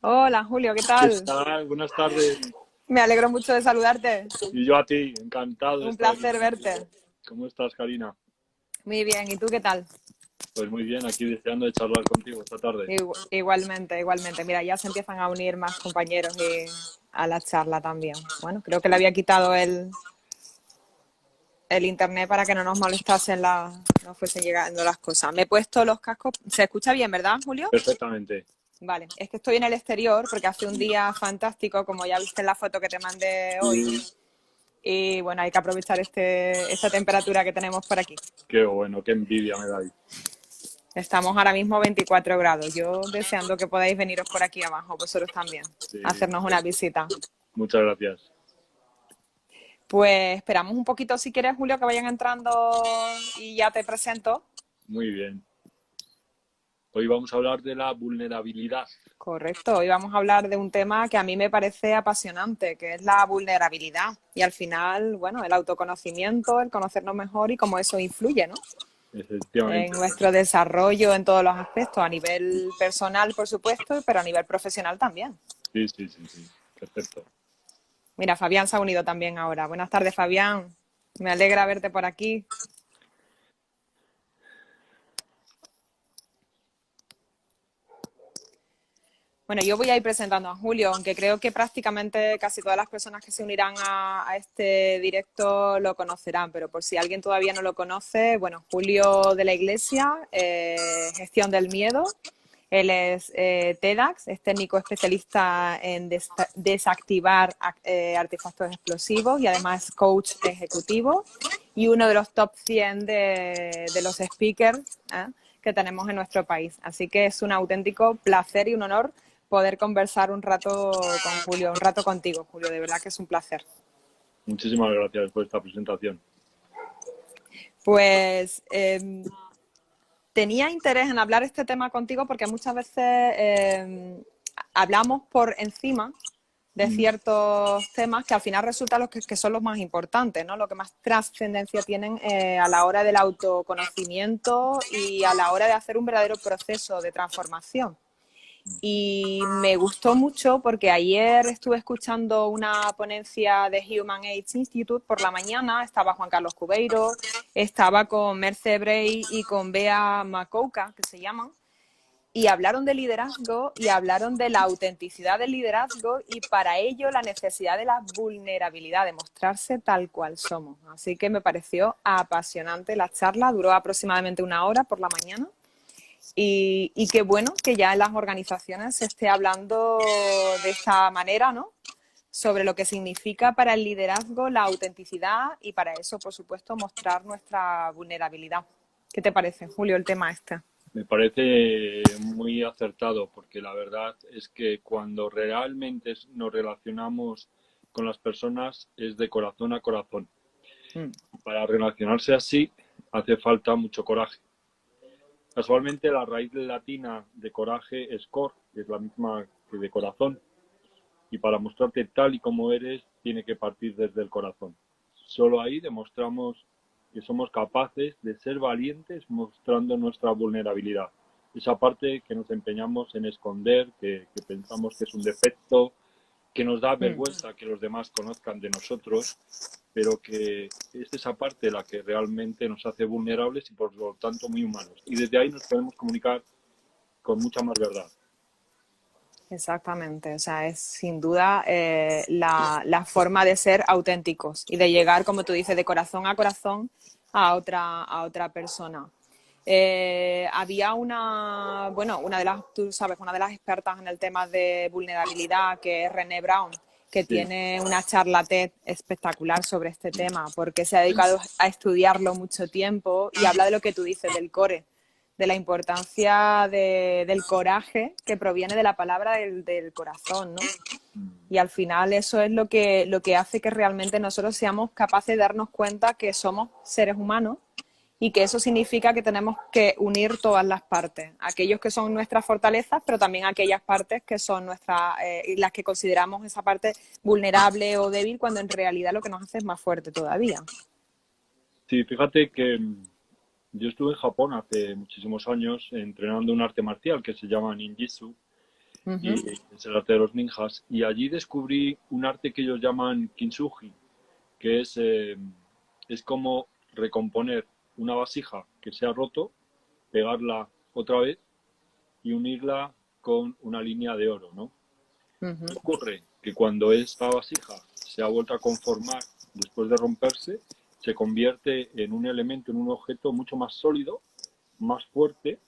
Hola Julio, ¿qué ¿Qué tal? tal? Buenas tardes. Me alegro mucho de saludarte. Y yo a ti, encantado de Un estar aquí placer contigo. verte. ¿Cómo estás, Karina? Muy bien, ¿y tú qué tal? Pues muy bien, aquí deseando de charlar contigo esta tarde. Igualmente, igualmente. Mira, ya se empiezan a unir más compañeros a la charla también. Bueno, creo que le había quitado el internet para que no nos molestasen no fuesen llegando las cosas. Me he puesto los cascos. ¿Se escucha bien, verdad, Julio? Perfectamente. Vale, es que estoy en el exterior porque hace un día fantástico, como ya viste en la foto que te mandé hoy. Y Y bueno, hay que aprovechar esta temperatura que tenemos por aquí. qué bueno, qué envidia me dais. Estamos ahora mismo 24 grados. Yo deseando que podáis veniros por aquí abajo, vosotros también, a Sí, hacernos una visita. muchas gracias. Pues esperamos un poquito, si quieres, Julio, que vayan entrando y ya te presento. Muy bien. Hoy vamos a hablar de la vulnerabilidad. Correcto, hoy vamos a hablar de un tema que a mí me parece apasionante, que es la vulnerabilidad. Y al final, bueno, el autoconocimiento, el conocernos mejor y cómo eso influye, ¿no? En Efectivamente. nuestro desarrollo en todos los aspectos, a nivel personal, por supuesto, pero a nivel profesional también. Sí, sí, sí, sí. Perfecto. Mira, Fabián se ha unido también ahora. Buenas tardes, Fabián. Me alegra verte por aquí. Bueno, yo voy a ir presentando a Julio, aunque creo que prácticamente casi todas las personas que se unirán a este directo lo conocerán, pero por si alguien todavía no lo conoce, bueno, Julio de la Iglesia, gestión del miedo. Él es TEDx, es técnico especialista en desactivar artefactos explosivos y además coach ejecutivo y uno de los top 100 de los speakers que tenemos en nuestro país. Así que es un auténtico placer y un honor poder conversar un rato con Julio, un rato contigo, Julio. De verdad que es un placer. Muchísimas gracias por esta presentación. Pues tenía interés en hablar este tema contigo porque muchas veces hablamos por encima de Mm. ciertos temas que al final resulta los que son los más importantes, ¿no? Lo que más trascendencia tienen a la hora del autoconocimiento y a la hora de hacer un verdadero proceso de transformación. Y me gustó mucho porque ayer estuve escuchando una ponencia de Human Age Institute por la mañana, estaba Juan Carlos Cubeiro, estaba con Merce Bray y con Bea Makouka, que se llaman, y hablaron de liderazgo y hablaron de la autenticidad del liderazgo y para ello la necesidad de la vulnerabilidad, de mostrarse tal cual somos. Así que me pareció apasionante la charla, duró aproximadamente una hora por la mañana. Y qué bueno que ya en las organizaciones se esté hablando de esta manera, ¿no? Sobre lo que significa para el liderazgo la autenticidad y para eso, por supuesto, mostrar nuestra vulnerabilidad. ¿Qué te parece, Julio, el tema este? Me parece muy acertado porque la verdad es que cuando realmente nos relacionamos con las personas es de corazón a corazón. Mm. Para relacionarse así hace falta mucho coraje. Casualmente la raíz latina de coraje es cor, que es la misma que de corazón, y para mostrarte tal y como eres tiene que partir desde el corazón. Solo ahí demostramos que somos capaces de ser valientes mostrando nuestra vulnerabilidad. Esa parte que nos empeñamos en esconder, que pensamos que es un defecto, que nos da Mm. vergüenza que los demás conozcan de nosotros, pero que es esa parte la que realmente nos hace vulnerables y por lo tanto muy humanos. Y desde ahí nos podemos comunicar con mucha más verdad. Exactamente, o sea, es sin duda la forma de ser auténticos y de llegar, como tú dices, de corazón a corazón a otra persona. Había una de las, tú sabes, una de las expertas en el tema de vulnerabilidad, que es René Brown, que Sí, tiene una charla TED espectacular sobre este tema, porque se ha dedicado a estudiarlo mucho tiempo y habla de lo que tú dices, del core, de la importancia del coraje que proviene de la palabra del corazón, ¿no? Y al final eso es lo que hace que realmente nosotros seamos capaces de darnos cuenta que somos seres humanos y que eso significa que tenemos que unir todas las partes, aquellos que son nuestras fortalezas, pero también aquellas partes que son las que consideramos esa parte vulnerable o débil, cuando en realidad lo que nos hace es más fuerte todavía. sí, fíjate que yo estuve en Japón hace muchísimos años entrenando un arte marcial que se llama ninjitsu y es el arte de los ninjas. Y allí descubrí un arte que ellos llaman kintsugi, que es como recomponer una vasija que se ha roto, pegarla otra vez y unirla con una línea de oro, ¿no? ¿Qué ocurre? Que cuando esta vasija se ha vuelto a conformar después de romperse, se convierte en un elemento, en un objeto mucho más sólido, más fuerte,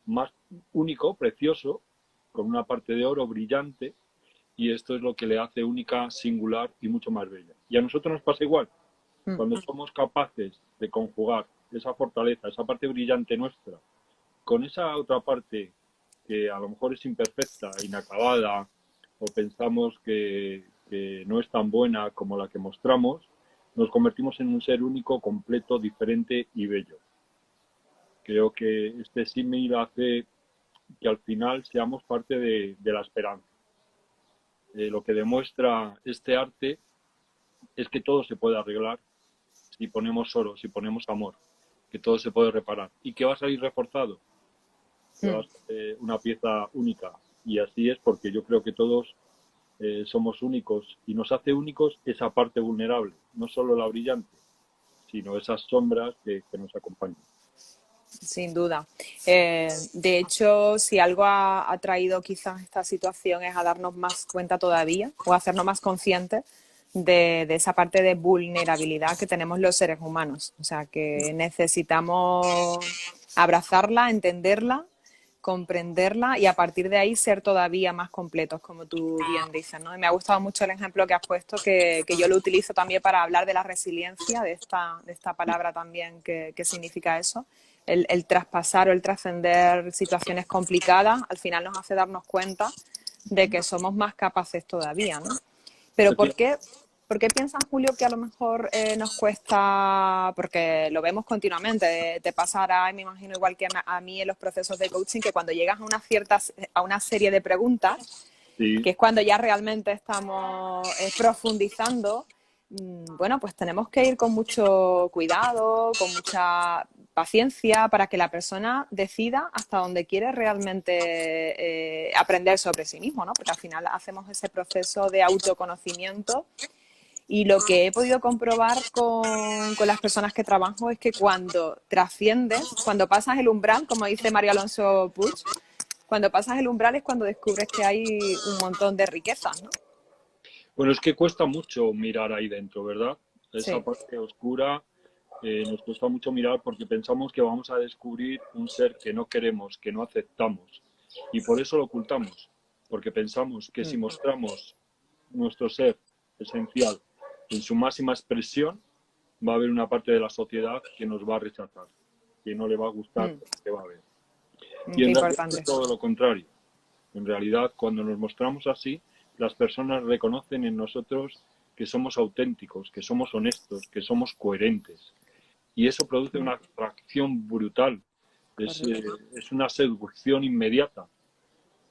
más único, precioso, con una parte de oro brillante, y esto es lo que le hace única, singular y mucho más bella. Y a nosotros nos pasa igual. Cuando somos capaces de conjugar esa fortaleza, esa parte brillante nuestra, con esa otra parte que a lo mejor es imperfecta, inacabada, o pensamos que no es tan buena como la que mostramos, nos convertimos en un ser único, completo, diferente y bello. Creo que este símil hace que al final seamos parte de la esperanza. Lo que demuestra este arte es que todo se puede arreglar si ponemos oro, si ponemos amor, que todo se puede reparar y que va a salir reforzado, que va a ser una pieza única. Y así es porque yo creo que todos somos únicos y nos hace únicos esa parte vulnerable, no solo la brillante, sino esas sombras que nos acompañan. Sin duda. De hecho, si algo ha traído quizás esta situación es a darnos más cuenta todavía o a hacernos más conscientes de esa parte de vulnerabilidad que tenemos los seres humanos. O sea, que necesitamos abrazarla, entenderla, comprenderla y a partir de ahí ser todavía más completos, como tú bien dices, ¿no? Y me ha gustado mucho el ejemplo que has puesto, que yo lo utilizo también para hablar de la resiliencia, de esta palabra también que significa eso. El traspasar o el trascender situaciones complicadas al final nos hace darnos cuenta de que somos más capaces todavía, ¿no? Pero ¿por qué piensas, Julio, que a lo mejor nos cuesta, porque lo vemos continuamente, te pasará, me imagino igual que a mí en los procesos de coaching, que cuando llegas a una serie de preguntas, Sí. que es cuando ya realmente estamos profundizando, bueno, pues tenemos que ir con mucho cuidado, con mucha paciencia para que la persona decida hasta dónde quiere realmente aprender sobre sí mismo, ¿no? Porque al final hacemos ese proceso de autoconocimiento y lo que he podido comprobar con las personas que trabajo es que cuando trasciendes, cuando pasas el umbral, como dice Mario Alonso Puig, cuando pasas el umbral es cuando descubres que hay un montón de riquezas, ¿no? Bueno, es que cuesta mucho mirar ahí dentro, ¿verdad? Esa Sí. parte oscura nos cuesta mucho mirar porque pensamos que vamos a descubrir un ser que no queremos, que no aceptamos. Y por eso lo ocultamos, porque pensamos que si mostramos nuestro ser esencial en su máxima expresión, va a haber una parte de la sociedad que nos va a rechazar, que no le va a gustar lo que va a ver. Y Qué en realidad es importante. todo lo contrario. En realidad, cuando nos mostramos así, las personas reconocen en nosotros que somos auténticos, que somos honestos, que somos coherentes. Y eso produce una atracción brutal. Es una seducción inmediata.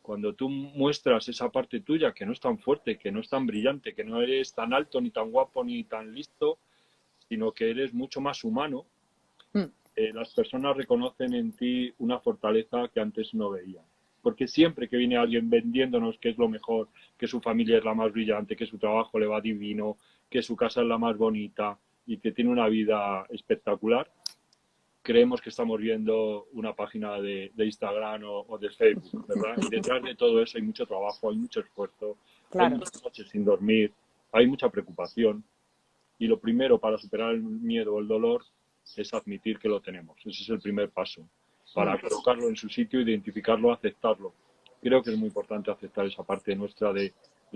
Cuando tú muestras esa parte tuya que no es tan fuerte, que no es tan brillante, que no eres tan alto, ni tan guapo, ni tan listo, sino que eres mucho más humano, las personas reconocen en ti una fortaleza que antes no veían. Porque siempre que viene alguien vendiéndonos que es lo mejor, que su familia es la más brillante, que su trabajo le va divino, que su casa es la más bonita y que tiene una vida espectacular, creemos que estamos viendo una página de Instagram o de Facebook, ¿verdad? Y detrás de todo eso hay mucho trabajo, hay mucho esfuerzo, hay Claro. muchas noches sin dormir, hay mucha preocupación. Y lo primero para superar el miedo o el dolor es admitir que lo tenemos. Ese es el primer paso. Para colocarlo en su sitio, identificarlo, aceptarlo. Creo que es muy importante aceptar esa parte nuestra de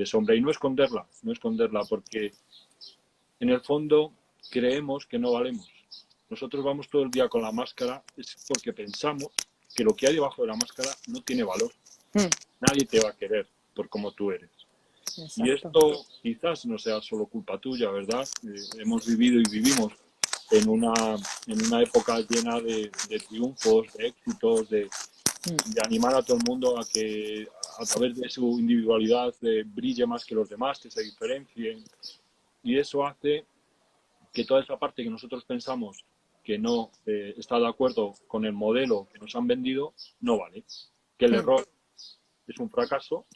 sombra y no esconderla, porque en el fondo creemos que no valemos. Nosotros vamos todo el día con la máscara es porque pensamos que lo que hay debajo de la máscara no tiene valor. Nadie te va a querer por como tú eres. Y Exacto. esto quizás no sea solo culpa tuya, ¿verdad? Hemos vivido y vivimos en una época llena de triunfos, de éxitos, de animar a todo el mundo a que a través de su individualidad brille más que los demás, que se diferencien. Y eso hace que toda esa parte que nosotros pensamos que no está de acuerdo con el modelo que nos han vendido, no vale. Que el error es un fracaso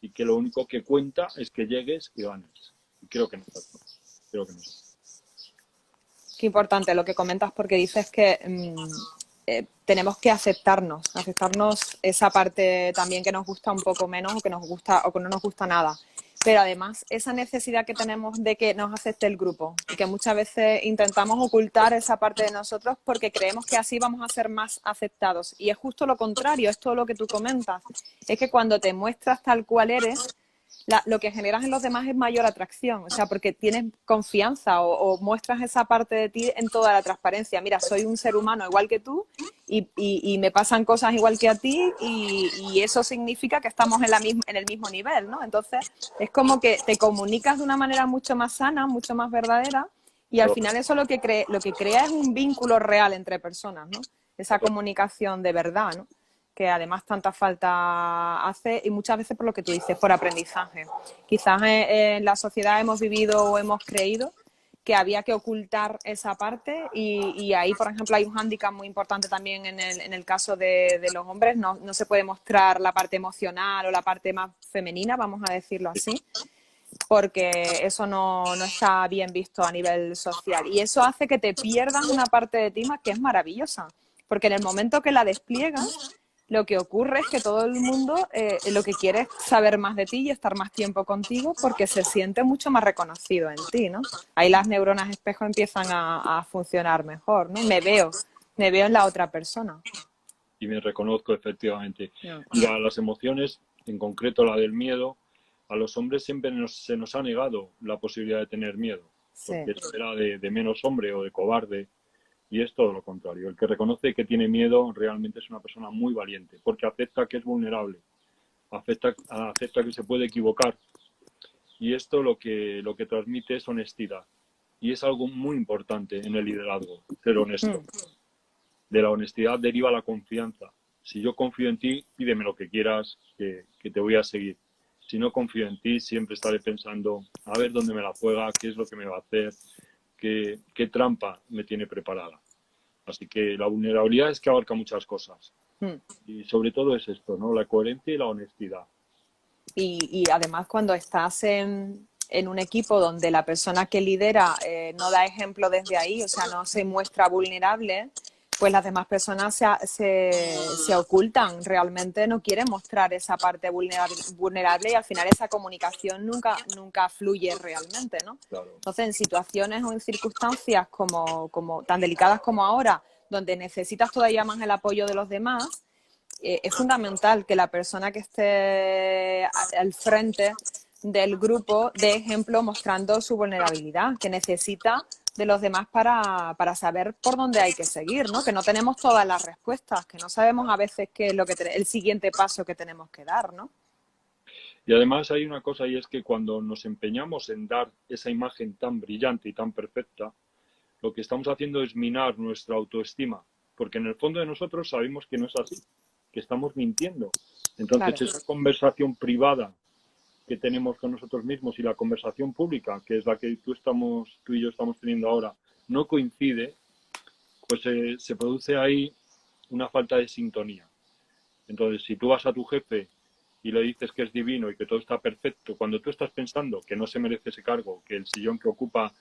y que lo único que cuenta es que llegues y ganes. Y creo que no es así. Creo que no es así. Qué importante lo que comentas, porque dices que tenemos que aceptarnos esa parte también que nos gusta un poco menos o que nos gusta o que no nos gusta nada. Pero además esa necesidad que tenemos de que nos acepte el grupo y que muchas veces intentamos ocultar esa parte de nosotros porque creemos que así vamos a ser más aceptados. Y es justo lo contrario, es todo lo que tú comentas. Es que cuando te muestras tal cual eres, lo que generas en los demás es mayor atracción, o sea, porque tienes confianza o muestras esa parte de ti en toda la transparencia. Mira, soy un ser humano igual que tú y me pasan cosas igual que a ti y eso significa que estamos en el mismo nivel, ¿no? Entonces, es como que te comunicas de una manera mucho más sana, mucho más verdadera y al final eso lo que crea es un vínculo real entre personas, ¿no? Esa comunicación de verdad, ¿no? Que además tanta falta hace y muchas veces por lo que tú dices, por aprendizaje. Quizás en la sociedad hemos vivido o hemos creído que había que ocultar esa parte y ahí, por ejemplo, hay un hándicap muy importante también en el caso de los hombres, no se puede mostrar la parte emocional o la parte más femenina, vamos a decirlo así, porque eso no está bien visto a nivel social y eso hace que te pierdas una parte de ti que es maravillosa, porque en el momento que la despliegas lo que ocurre es que todo el mundo lo que quiere es saber más de ti y estar más tiempo contigo porque se siente mucho más reconocido en ti, ¿no? Ahí las neuronas espejo empiezan a funcionar mejor, ¿no? Me veo en la otra persona. Y me reconozco efectivamente. No. Mira, las emociones, en concreto la del miedo, a los hombres siempre se nos ha negado la posibilidad de tener miedo, Sí. porque eso era de menos hombre o de cobarde. Y es todo lo contrario. El que reconoce que tiene miedo realmente es una persona muy valiente, porque acepta que es vulnerable, acepta que se puede equivocar. Y esto lo que transmite es honestidad. Y es algo muy importante en el liderazgo, ser honesto. De la honestidad deriva la confianza. Si yo confío en ti, pídeme lo que quieras, que te voy a seguir. Si no confío en ti, siempre estaré pensando, a ver dónde me la juega, qué es lo que me va a hacer, qué trampa me tiene preparada. Así que la vulnerabilidad es que abarca muchas cosas. Y sobre todo es esto, ¿no? La coherencia y la honestidad. Y además cuando estás en un equipo donde la persona que lidera no da ejemplo desde ahí, o sea, no se muestra vulnerable, pues las demás personas se ocultan, realmente no quieren mostrar esa parte vulnerable y al final esa comunicación nunca fluye realmente, ¿no? Claro. Entonces, en situaciones o en circunstancias como tan delicadas como ahora, donde necesitas todavía más el apoyo de los demás, es fundamental que la persona que esté al frente del grupo dé ejemplo mostrando su vulnerabilidad, que necesita de los demás para saber por dónde hay que seguir, ¿no? Que no tenemos todas las respuestas, que no sabemos a veces qué es el siguiente paso que tenemos que dar, ¿no? Y además hay una cosa y es que cuando nos empeñamos en dar esa imagen tan brillante y tan perfecta, lo que estamos haciendo es minar nuestra autoestima, porque en el fondo de nosotros sabemos que no es así, que estamos mintiendo. Entonces, Claro. esa conversación privada que tenemos con nosotros mismos y la conversación pública, que es la que tú y yo estamos teniendo ahora, no coincide, pues se produce ahí una falta de sintonía. Entonces, si tú vas a tu jefe y le dices que es divino y que todo está perfecto, cuando tú estás pensando que no se merece ese cargo, que el sillón que ocupa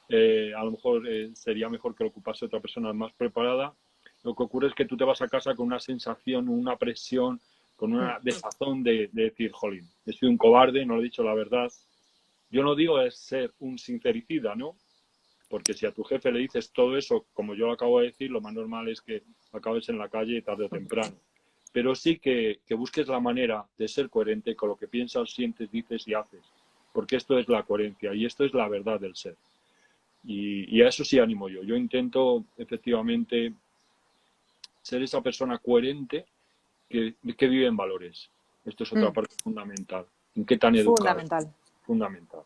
a lo mejor sería mejor que lo ocupase otra persona más preparada, lo que ocurre es que tú te vas a casa con una sensación, una presión, con una desazón de decir, jolín, he sido un cobarde, no le he dicho la verdad. Yo no digo es ser un sincericida, ¿no? Porque si a tu jefe le dices todo eso, como yo lo acabo de decir, lo más normal es que acabes en la calle tarde o temprano. Pero sí que busques la manera de ser coherente con lo que piensas, sientes, dices y haces. Porque esto es la coherencia y esto es la verdad del ser. Y a eso sí animo yo. Yo intento efectivamente ser esa persona coherente que vive en valores. Esto es otra parte fundamental. ¿En qué tan educado? Fundamental. Fundamental.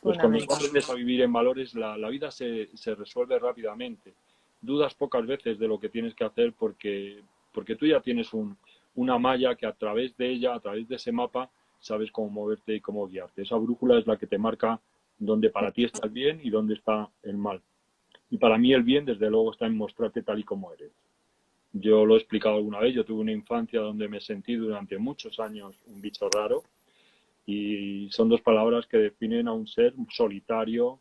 Pues cuando tú aprendes a vivir en valores, la vida se resuelve rápidamente. Dudas pocas veces de lo que tienes que hacer porque tú ya tienes una malla que a través de ella, a través de ese mapa, sabes cómo moverte y cómo guiarte. Esa brújula es la que te marca dónde para ti está el bien y dónde está el mal. Y para mí el bien, desde luego, está en mostrarte tal y como eres. Yo lo he explicado alguna vez, yo tuve una infancia donde me sentí durante muchos años un bicho raro y son dos palabras que definen a un ser solitario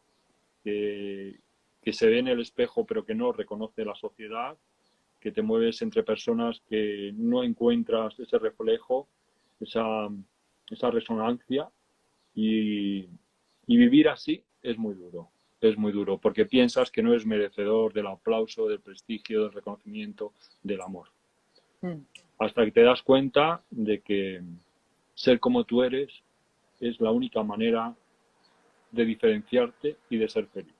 que, que se ve en el espejo pero que no reconoce la sociedad, que te mueves entre personas que no encuentras ese reflejo, esa resonancia y, y vivir así es muy duro, porque piensas que no eres merecedor del aplauso, del prestigio, del reconocimiento, del amor. Mm. Hasta que te das cuenta de que ser como tú eres es la única manera de diferenciarte y de ser feliz.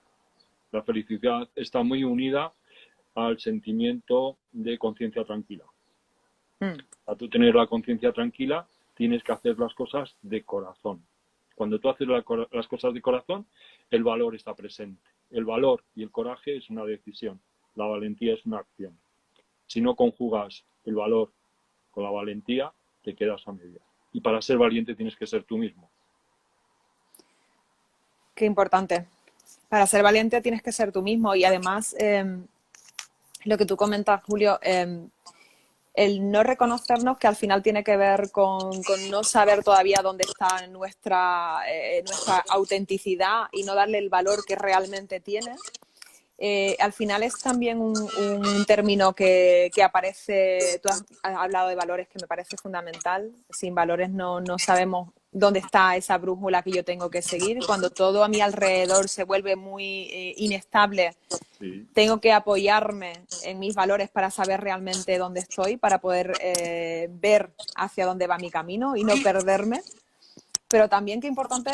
La felicidad está muy unida al sentimiento de conciencia tranquila. Mm. Para tú tener la conciencia tranquila, tienes que hacer las cosas de corazón. Cuando tú haces las cosas de corazón, el valor está presente. El valor y el coraje es una decisión. La valentía es una acción. Si no conjugas el valor con la valentía, te quedas a medias. Y para ser valiente tienes que ser tú mismo. Qué importante. Para ser valiente tienes que ser tú mismo y además lo que tú comentas, Julio, el no reconocernos que al final tiene que ver con no saber todavía dónde está nuestra autenticidad y no darle el valor que realmente tiene. Al final es también un término que aparece, tú has hablado de valores que me parece fundamental, sin valores no sabemos dónde está esa brújula que yo tengo que seguir, cuando todo a mi alrededor se vuelve muy inestable, Sí. tengo que apoyarme en mis valores para saber realmente dónde estoy, para poder ver hacia dónde va mi camino y no perderme. Pero también qué importante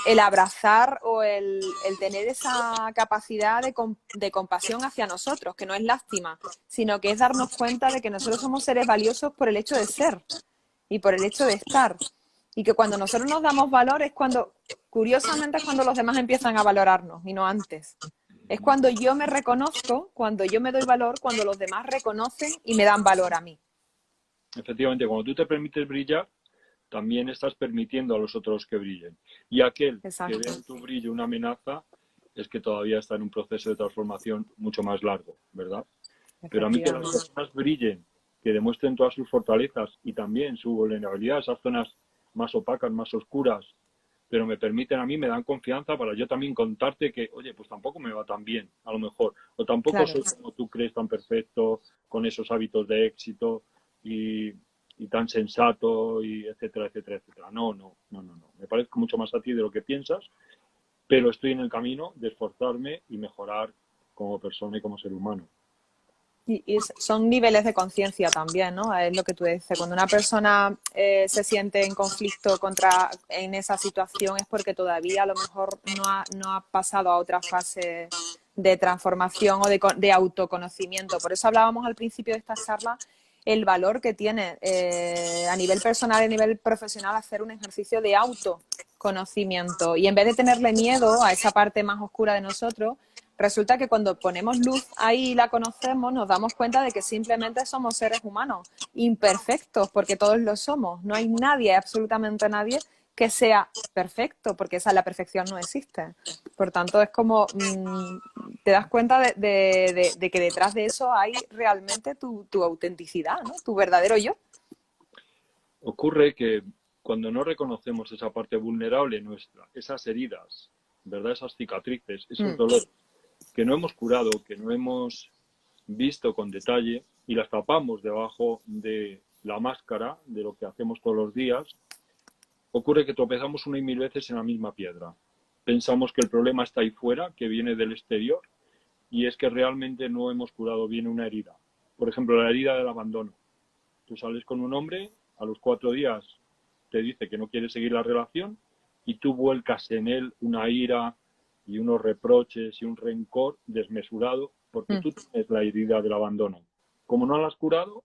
el abrazar o el tener esa capacidad de compasión hacia nosotros, que no es lástima, sino que es darnos cuenta de que nosotros somos seres valiosos por el hecho de ser y por el hecho de estar. Y que cuando nosotros nos damos valor es cuando, curiosamente, es cuando los demás empiezan a valorarnos y no antes. Es cuando yo me reconozco, cuando yo me doy valor, cuando los demás reconocen y me dan valor a mí. Efectivamente, cuando tú te permites brillar, también estás permitiendo a los otros que brillen. Y aquel que Exacto. ve en tu brillo una amenaza es que todavía está en un proceso de transformación mucho más largo, ¿verdad? Pero a mí que las Efectivamente. personas brillen, que demuestren todas sus fortalezas y también su vulnerabilidad, esas zonas más opacas, más oscuras, pero me permiten a mí, me dan confianza para yo también contarte que, oye, pues tampoco me va tan bien, a lo mejor, o tampoco Claro. soy como tú crees tan perfecto, con esos hábitos de éxito y tan sensato, y etcétera, etcétera, etcétera. No. Me parezco mucho más a ti de lo que piensas, pero estoy en el camino de esforzarme y mejorar como persona y como ser humano. Y son niveles de conciencia también, ¿no? Es lo que tú dices. Cuando una persona se siente en conflicto en esa situación es porque todavía a lo mejor no ha pasado a otra fase de transformación o de autoconocimiento. Por eso hablábamos al principio de esta charla el valor que tiene a nivel personal y a nivel profesional hacer un ejercicio de autoconocimiento. Y en vez de tenerle miedo a esa parte más oscura de nosotros, resulta que cuando ponemos luz ahí y la conocemos, nos damos cuenta de que simplemente somos seres humanos, imperfectos, porque todos lo somos. No hay nadie, absolutamente nadie, que sea perfecto, porque la perfección no existe. Por tanto, es como te das cuenta de que detrás de eso hay realmente tu autenticidad, ¿no? Tu verdadero yo. Ocurre que cuando no reconocemos esa parte vulnerable nuestra, esas heridas, ¿verdad? Esas cicatrices, esos dolores que no hemos curado, que no hemos visto con detalle y las tapamos debajo de la máscara de lo que hacemos todos los días, ocurre que tropezamos una y mil veces en la misma piedra. Pensamos que el problema está ahí fuera, que viene del exterior, y es que realmente no hemos curado bien una herida. Por ejemplo, la herida del abandono. Tú sales con un hombre, a los 4 días te dice que no quiere seguir la relación y tú vuelcas en él una ira y unos reproches y un rencor desmesurado porque tú tienes la herida del abandono. Como no la has curado,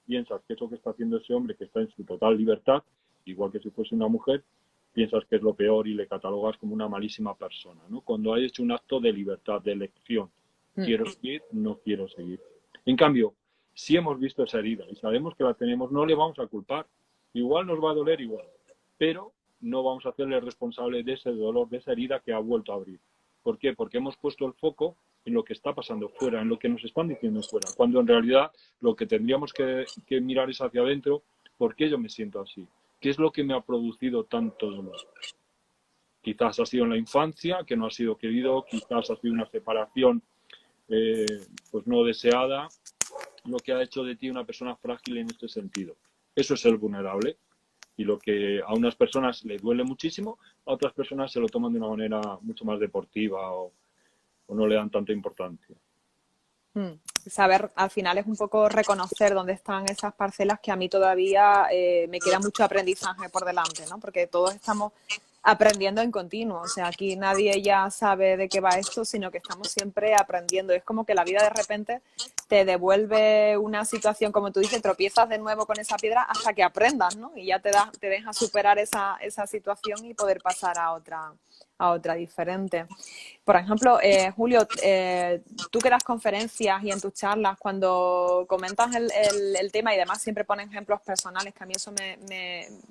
piensas que eso que está haciendo ese hombre, que está en su total libertad, igual que si fuese una mujer, piensas que es lo peor y le catalogas como una malísima persona, ¿no? Cuando hay hecho un acto de libertad, de elección. Quiero seguir, no quiero seguir. En cambio, si hemos visto esa herida y sabemos que la tenemos, no le vamos a culpar. Igual nos va a doler igual, pero no vamos a hacerle responsable de ese dolor, de esa herida que ha vuelto a abrir. ¿Por qué? Porque hemos puesto el foco en lo que está pasando fuera, en lo que nos están diciendo fuera, cuando en realidad lo que tendríamos que mirar es hacia adentro. ¿Por qué yo me siento así? ¿Qué es lo que me ha producido tanto dolor? Quizás ha sido en la infancia, que no ha sido querido, quizás ha sido una separación pues no deseada, lo que ha hecho de ti una persona frágil en este sentido. Eso es ser vulnerable, y lo que a unas personas les duele muchísimo, a otras personas se lo toman de una manera mucho más deportiva o no le dan tanta importancia. Saber, al final es un poco reconocer dónde están esas parcelas que a mí todavía me queda mucho aprendizaje por delante, ¿no? Porque todos estamos aprendiendo en continuo. O sea, aquí nadie ya sabe de qué va esto, sino que estamos siempre aprendiendo. Es como que la vida de repente te devuelve una situación, como tú dices, tropiezas de nuevo con esa piedra hasta que aprendas, ¿no? Y ya te deja superar esa situación y poder pasar a otra diferente. Por ejemplo, Julio, tú que das conferencias y en tus charlas, cuando comentas el tema y demás siempre pones ejemplos personales, que a mí eso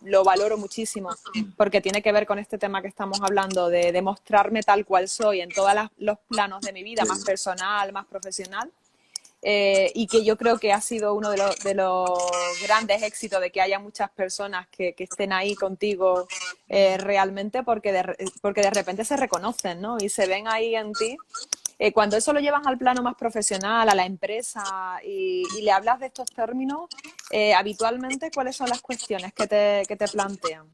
lo valoro muchísimo, porque tiene que ver con este tema que estamos hablando, de mostrarme tal cual soy en todos los planos de mi vida, más personal, más profesional. Y que yo creo que ha sido uno de los grandes éxitos de que haya muchas personas que estén ahí contigo realmente porque de repente se reconocen, ¿no? Y se ven ahí en ti. Cuando eso lo llevas al plano más profesional, a la empresa y le hablas de estos términos, habitualmente, ¿cuáles son las cuestiones que te plantean?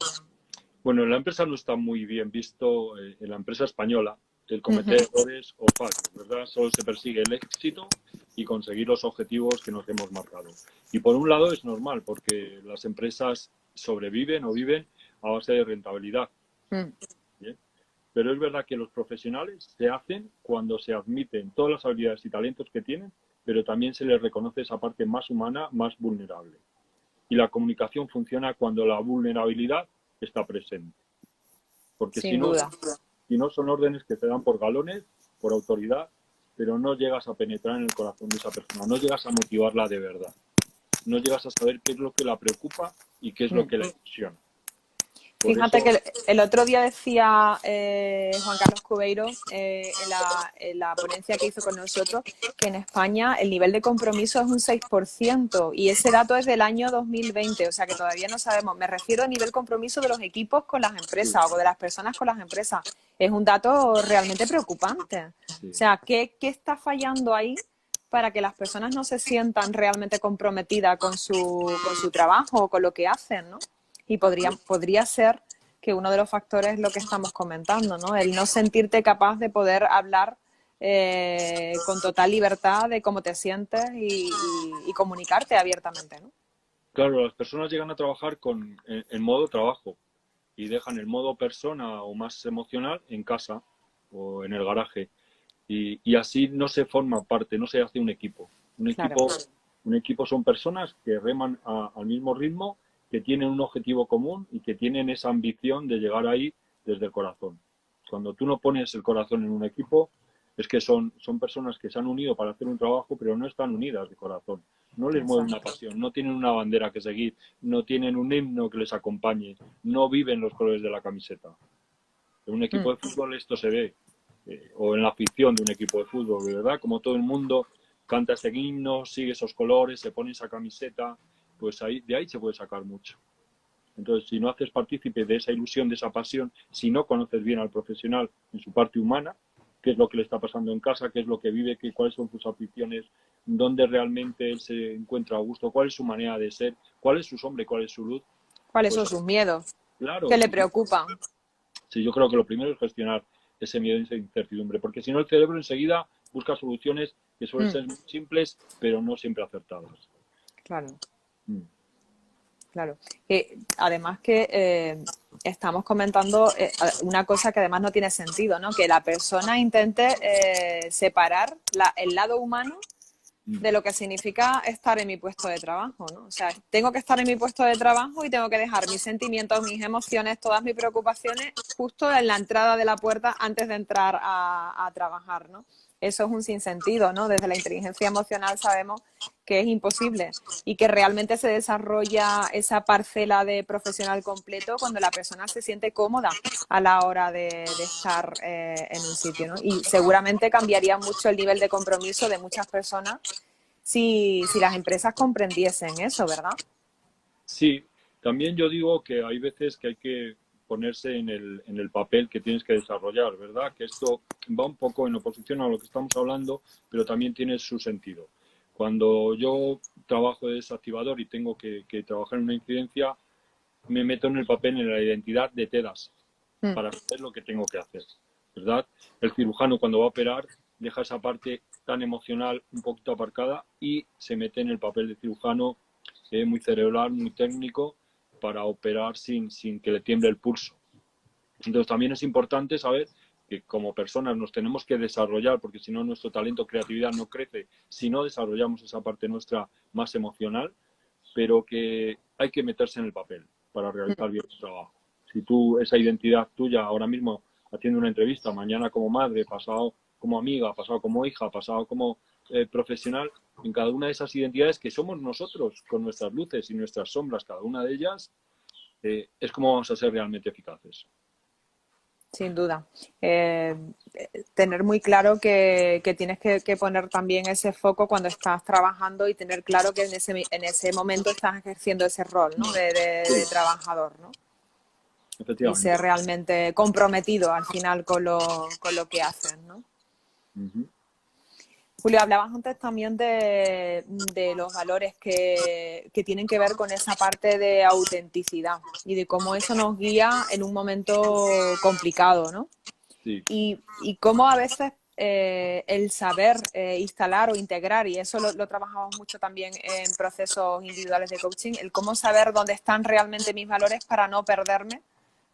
Bueno, en la empresa no está muy bien visto, en la empresa española, el cometer errores o fallos, ¿verdad? Solo se persigue el éxito y conseguir los objetivos que nos hemos marcado. Y por un lado es normal, porque las empresas sobreviven o viven a base de rentabilidad. ¿Bien? Pero es verdad que los profesionales se hacen cuando se admiten todas las habilidades y talentos que tienen, pero también se les reconoce esa parte más humana, más vulnerable. Y la comunicación funciona cuando la vulnerabilidad está presente. Porque Sin duda. Si no son órdenes que te dan por galones, por autoridad, pero no llegas a penetrar en el corazón de esa persona, no llegas a motivarla de verdad, no llegas a saber qué es lo que la preocupa y qué es lo que la ilusiona. Fíjate que el otro día decía Juan Carlos Cubeiro en la ponencia que hizo con nosotros que en España el nivel de compromiso es un 6% y ese dato es del año 2020, o sea que todavía no sabemos. Me refiero a nivel compromiso de los equipos con las empresas o de las personas con las empresas. Es un dato realmente preocupante. O sea, ¿qué está fallando ahí para que las personas no se sientan realmente comprometidas con su trabajo o con lo que hacen, ¿no? Y podría ser que uno de los factores es lo que estamos comentando, ¿no? El no sentirte capaz de poder hablar con total libertad de cómo te sientes y comunicarte abiertamente, ¿no? Claro, las personas llegan a trabajar en modo trabajo y dejan el modo persona o más emocional en casa o en el garaje. Y así no se forma parte, no se hace un equipo. Un equipo son personas que reman al mismo ritmo, que tienen un objetivo común y que tienen esa ambición de llegar ahí desde el corazón. Cuando tú no pones el corazón en un equipo, es que son personas que se han unido para hacer un trabajo, pero no están unidas de corazón. No les mueve una pasión, no tienen una bandera que seguir, no tienen un himno que les acompañe, no viven los colores de la camiseta. En un equipo de fútbol esto se ve, o en la afición de un equipo de fútbol, ¿verdad? Como todo el mundo canta ese himno, sigue esos colores, se pone esa camiseta, pues de ahí se puede sacar mucho. Entonces, si no haces partícipe de esa ilusión, de esa pasión, si no conoces bien al profesional en su parte humana, qué es lo que le está pasando en casa, qué es lo que vive, cuáles son sus aficiones, dónde realmente él se encuentra a gusto, cuál es su manera de ser, cuál es su sombra y cuál es su luz. ¿Cuáles son sus miedos? Claro. ¿Qué le preocupan? Sí, yo creo que lo primero es gestionar ese miedo y esa incertidumbre, porque si no el cerebro enseguida busca soluciones que suelen ser simples, pero no siempre acertadas. Claro. Claro. Además que estamos comentando una cosa que además no tiene sentido, ¿no? Que la persona intente separar el lado humano de lo que significa estar en mi puesto de trabajo, ¿no? O sea, tengo que estar en mi puesto de trabajo y tengo que dejar mis sentimientos, mis emociones, todas mis preocupaciones justo en la entrada de la puerta antes de entrar a trabajar, ¿no? eso es un sinsentido, ¿no? Desde la inteligencia emocional sabemos que es imposible y que realmente se desarrolla esa parcela de profesional completo cuando la persona se siente cómoda a la hora de estar en un sitio, ¿no? Y seguramente cambiaría mucho el nivel de compromiso de muchas personas si las empresas comprendiesen eso, ¿verdad? Sí, también yo digo que hay veces que hay que ponerse en el papel que tienes que desarrollar, ¿verdad? Que esto va un poco en oposición a lo que estamos hablando, pero también tiene su sentido. Cuando yo trabajo de desactivador y tengo que trabajar en una incidencia, me meto en el papel, en la identidad de TEDAS, para hacer lo que tengo que hacer, ¿verdad? El cirujano cuando va a operar deja esa parte tan emocional un poquito aparcada y se mete en el papel de cirujano muy cerebral, muy técnico, para operar sin que le tiemble el pulso. Entonces también es importante saber que como personas nos tenemos que desarrollar, porque si no nuestro talento, creatividad no crece, si no desarrollamos esa parte nuestra más emocional, pero que hay que meterse en el papel para realizar bien su trabajo. Si tú, esa identidad tuya ahora mismo haciendo una entrevista, mañana como madre, pasado como amiga, pasado como hija, pasado como profesional, en cada una de esas identidades que somos nosotros, con nuestras luces y nuestras sombras, cada una de ellas, es como vamos a ser realmente eficaces. Sin duda. Tener muy claro que tienes que poner también ese foco cuando estás trabajando y tener claro que en ese momento estás ejerciendo ese rol, ¿no? de trabajador, ¿no? Y Efectivamente. ser realmente comprometido al final con lo que haces, ¿no? Uh-huh. Julio, hablabas antes también de los valores que tienen que ver con esa parte de autenticidad y de cómo eso nos guía en un momento complicado, ¿no? Sí. Y cómo a veces el saber instalar o integrar, y eso lo trabajamos mucho también en procesos individuales de coaching, el cómo saber dónde están realmente mis valores para no perderme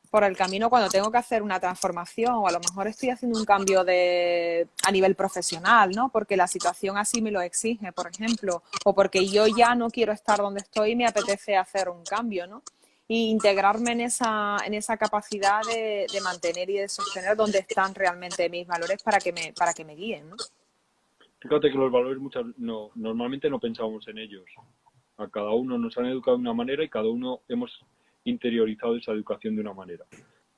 por el camino cuando tengo que hacer una transformación o a lo mejor estoy haciendo un cambio a nivel profesional, ¿no? Porque la situación así me lo exige, por ejemplo, o porque yo ya no quiero estar donde estoy y me apetece hacer un cambio, ¿no? Y integrarme en esa capacidad de mantener y de sostener dónde están realmente mis valores para que me guíen, ¿no? Fíjate que los valores normalmente no pensamos en ellos. A cada uno nos han educado de una manera y cada uno hemos interiorizado esa educación de una manera.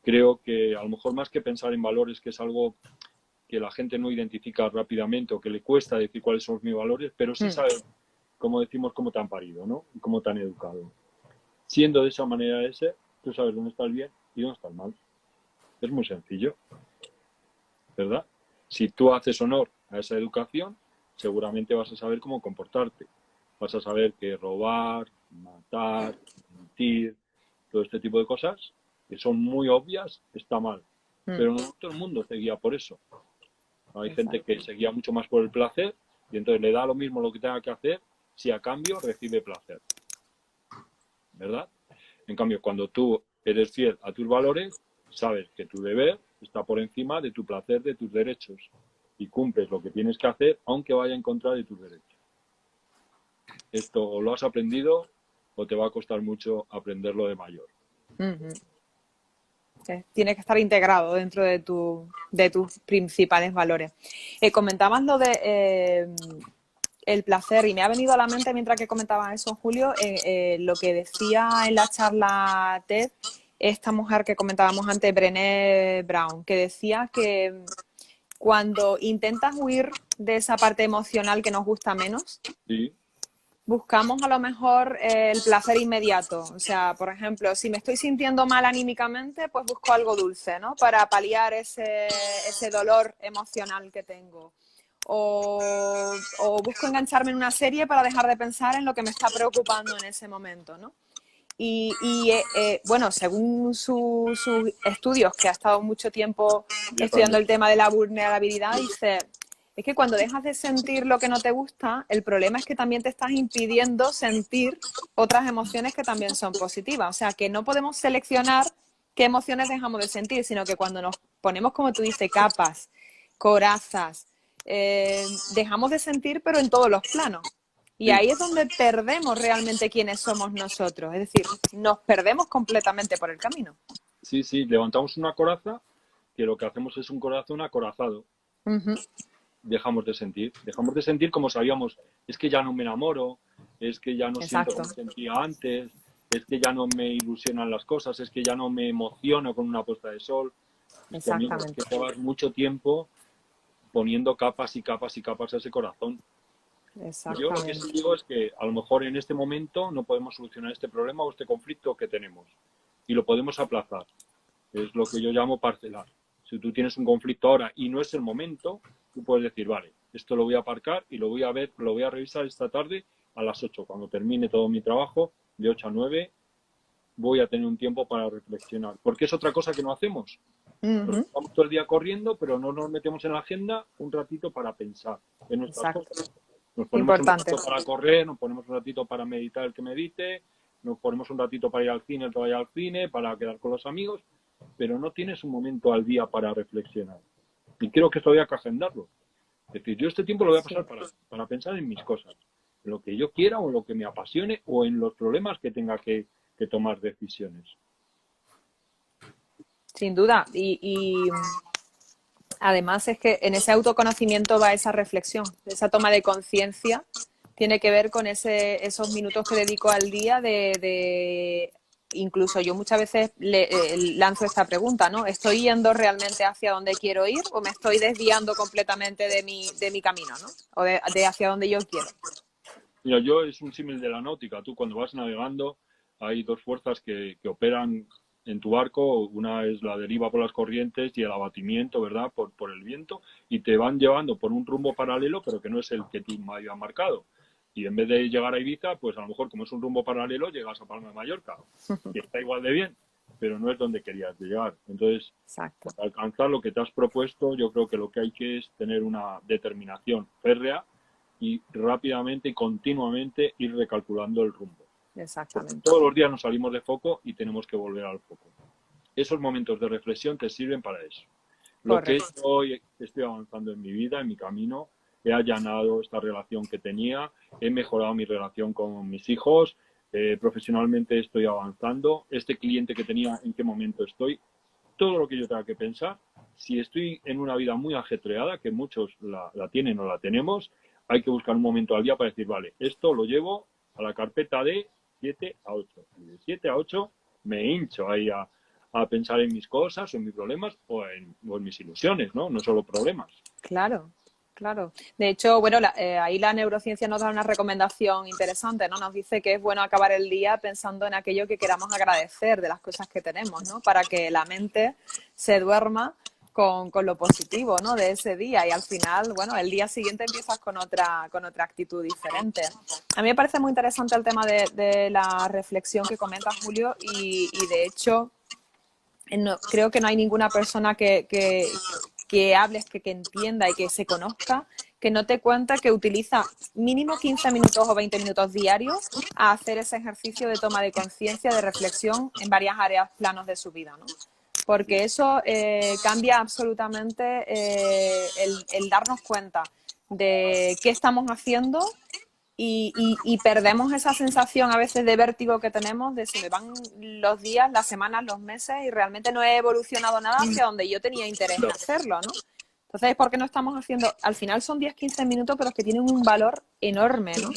Creo que a lo mejor más que pensar en valores, que es algo que la gente no identifica rápidamente o que le cuesta decir cuáles son mis valores, pero sí sabe, como decimos, cómo te han parido, ¿no? Y cómo te han educado. Siendo de esa manera ese, tú sabes dónde está el bien y dónde está el mal. Es muy sencillo, ¿verdad? Si tú haces honor a esa educación, seguramente vas a saber cómo comportarte. Vas a saber que robar, matar, mentir, todo este tipo de cosas, que son muy obvias, está mal. Pero no todo el mundo se guía por eso. Hay gente que se guía mucho más por el placer y entonces le da lo mismo lo que tenga que hacer si a cambio recibe placer. ¿Verdad? En cambio, cuando tú eres fiel a tus valores, sabes que tu deber está por encima de tu placer, de tus derechos. Y cumples lo que tienes que hacer, aunque vaya en contra de tus derechos. Esto o lo has aprendido o te va a costar mucho aprenderlo de mayor. Tiene que estar integrado dentro de tus principales valores. Comentabas lo de el placer y me ha venido a la mente mientras que comentabas eso, Julio, lo que decía en la charla TED esta mujer que comentábamos antes, Brené Brown, que decía que cuando intentas huir de esa parte emocional que nos gusta menos, ¿Sí? buscamos a lo mejor el placer inmediato. O sea, por ejemplo, si me estoy sintiendo mal anímicamente, pues busco algo dulce, ¿no? Para paliar ese dolor emocional que tengo. O busco engancharme en una serie para dejar de pensar en lo que me está preocupando en ese momento, ¿no? Bueno, según sus estudios, que ha estado mucho tiempo estudiando el tema de la vulnerabilidad, dice, es que cuando dejas de sentir lo que no te gusta, el problema es que también te estás impidiendo sentir otras emociones que también son positivas. O sea, que no podemos seleccionar qué emociones dejamos de sentir, sino que cuando nos ponemos, como tú dices, capas, corazas, dejamos de sentir, pero en todos los planos. Y ahí es donde perdemos realmente quiénes somos nosotros. Es decir, nos perdemos completamente por el camino. Sí, levantamos una coraza que lo que hacemos es un corazón acorazado. dejamos de sentir. Dejamos de sentir como sabíamos, es que ya no me enamoro, es que ya no siento Exacto. como sentía antes, es que ya no me ilusionan las cosas, es que ya no me emociono con una puesta de sol. Es que, amigo, es Exactamente. que llevas mucho tiempo poniendo capas y capas y capas a ese corazón. Yo lo que sí Exactamente. digo es que a lo mejor en este momento no podemos solucionar este problema o este conflicto que tenemos y lo podemos aplazar. Es lo que yo llamo parcelar. Si tú tienes un conflicto ahora y no es el momento, tú puedes decir, vale, esto lo voy a aparcar y lo voy a ver, lo voy a revisar esta tarde a las 8, cuando termine todo mi trabajo, de 8 a 9, voy a tener un tiempo para reflexionar. Porque es otra cosa que no hacemos. Nos Ujú. estamos todo el día corriendo, pero no nos metemos en la agenda un ratito para pensar en nuestras Exacto. cosas. Nos ponemos un Importante. ratito para correr, nos ponemos un ratito para meditar el que medite, nos ponemos un ratito para ir al cine el que vaya al cine, para quedar con los amigos, pero no tienes un momento al día para reflexionar. Y creo que esto había que agendarlo. Es decir, yo este tiempo lo voy a pasar Sí. para pensar en mis cosas, en lo que yo quiera o en lo que me apasione o en los problemas que tenga que tomar decisiones. Sin duda. Y además es que en ese autoconocimiento va esa reflexión, esa toma de conciencia. Tiene que ver con esos minutos que dedico al día incluso yo muchas veces lanzo esta pregunta, ¿no? ¿Estoy yendo realmente hacia donde quiero ir o me estoy desviando completamente de mi camino, ¿no? O de hacia donde yo quiero. Mira, yo es un símil de la náutica. Tú cuando vas navegando hay dos fuerzas que operan en tu barco. Una es la deriva por las corrientes y el abatimiento, ¿verdad? Por el viento. Y te van llevando por un rumbo paralelo, pero que no es el que tú me habías marcado. Y en vez de llegar a Ibiza, pues a lo mejor como es un rumbo paralelo, llegas a Palma de Mallorca, que está igual de bien, pero no es donde querías llegar. Entonces, Exacto. para alcanzar lo que te has propuesto, yo creo que lo que hay que es tener una determinación férrea y rápidamente y continuamente ir recalculando el rumbo. Porque Exactamente. todos los días nos salimos de foco y tenemos que volver al foco. Esos momentos de reflexión te sirven para eso. Lo que Correcto. hoy estoy avanzando en mi vida, en mi camino, he allanado esta relación que tenía, he mejorado mi relación con mis hijos, profesionalmente estoy avanzando, este cliente que tenía, en qué momento estoy, todo lo que yo tenga que pensar. Si estoy en una vida muy ajetreada, que muchos la tienen o la tenemos, hay que buscar un momento al día para decir, vale, esto lo llevo a la carpeta de 7 a 8. Y de 7 a 8 me hincho ahí a pensar en mis cosas, o en mis problemas o en mis ilusiones, ¿no? No solo problemas. Claro, claro. De hecho, bueno, ahí la neurociencia nos da una recomendación interesante, ¿no? Nos dice que es bueno acabar el día pensando en aquello que queramos agradecer de las cosas que tenemos, ¿no? Para que la mente se duerma con lo positivo, ¿no? De ese día y al final, bueno, el día siguiente empiezas con otra actitud diferente. A mí me parece muy interesante el tema de la reflexión que comenta Julio y de hecho no, creo que no hay ninguna persona que hables, que entienda y que se conozca, que no te cuenta que utiliza mínimo 15 minutos o 20 minutos diarios a hacer ese ejercicio de toma de conciencia, de reflexión en varias áreas, planos de su vida, ¿no? Porque eso cambia absolutamente el darnos cuenta de qué estamos haciendo y perdemos esa sensación a veces de vértigo que tenemos de se me van los días, las semanas, los meses y realmente no he evolucionado nada hacia donde yo tenía interés en hacerlo, ¿no? Entonces, ¿por qué no estamos haciendo? Al final son 10-15 minutos, pero que tienen un valor enorme, ¿no?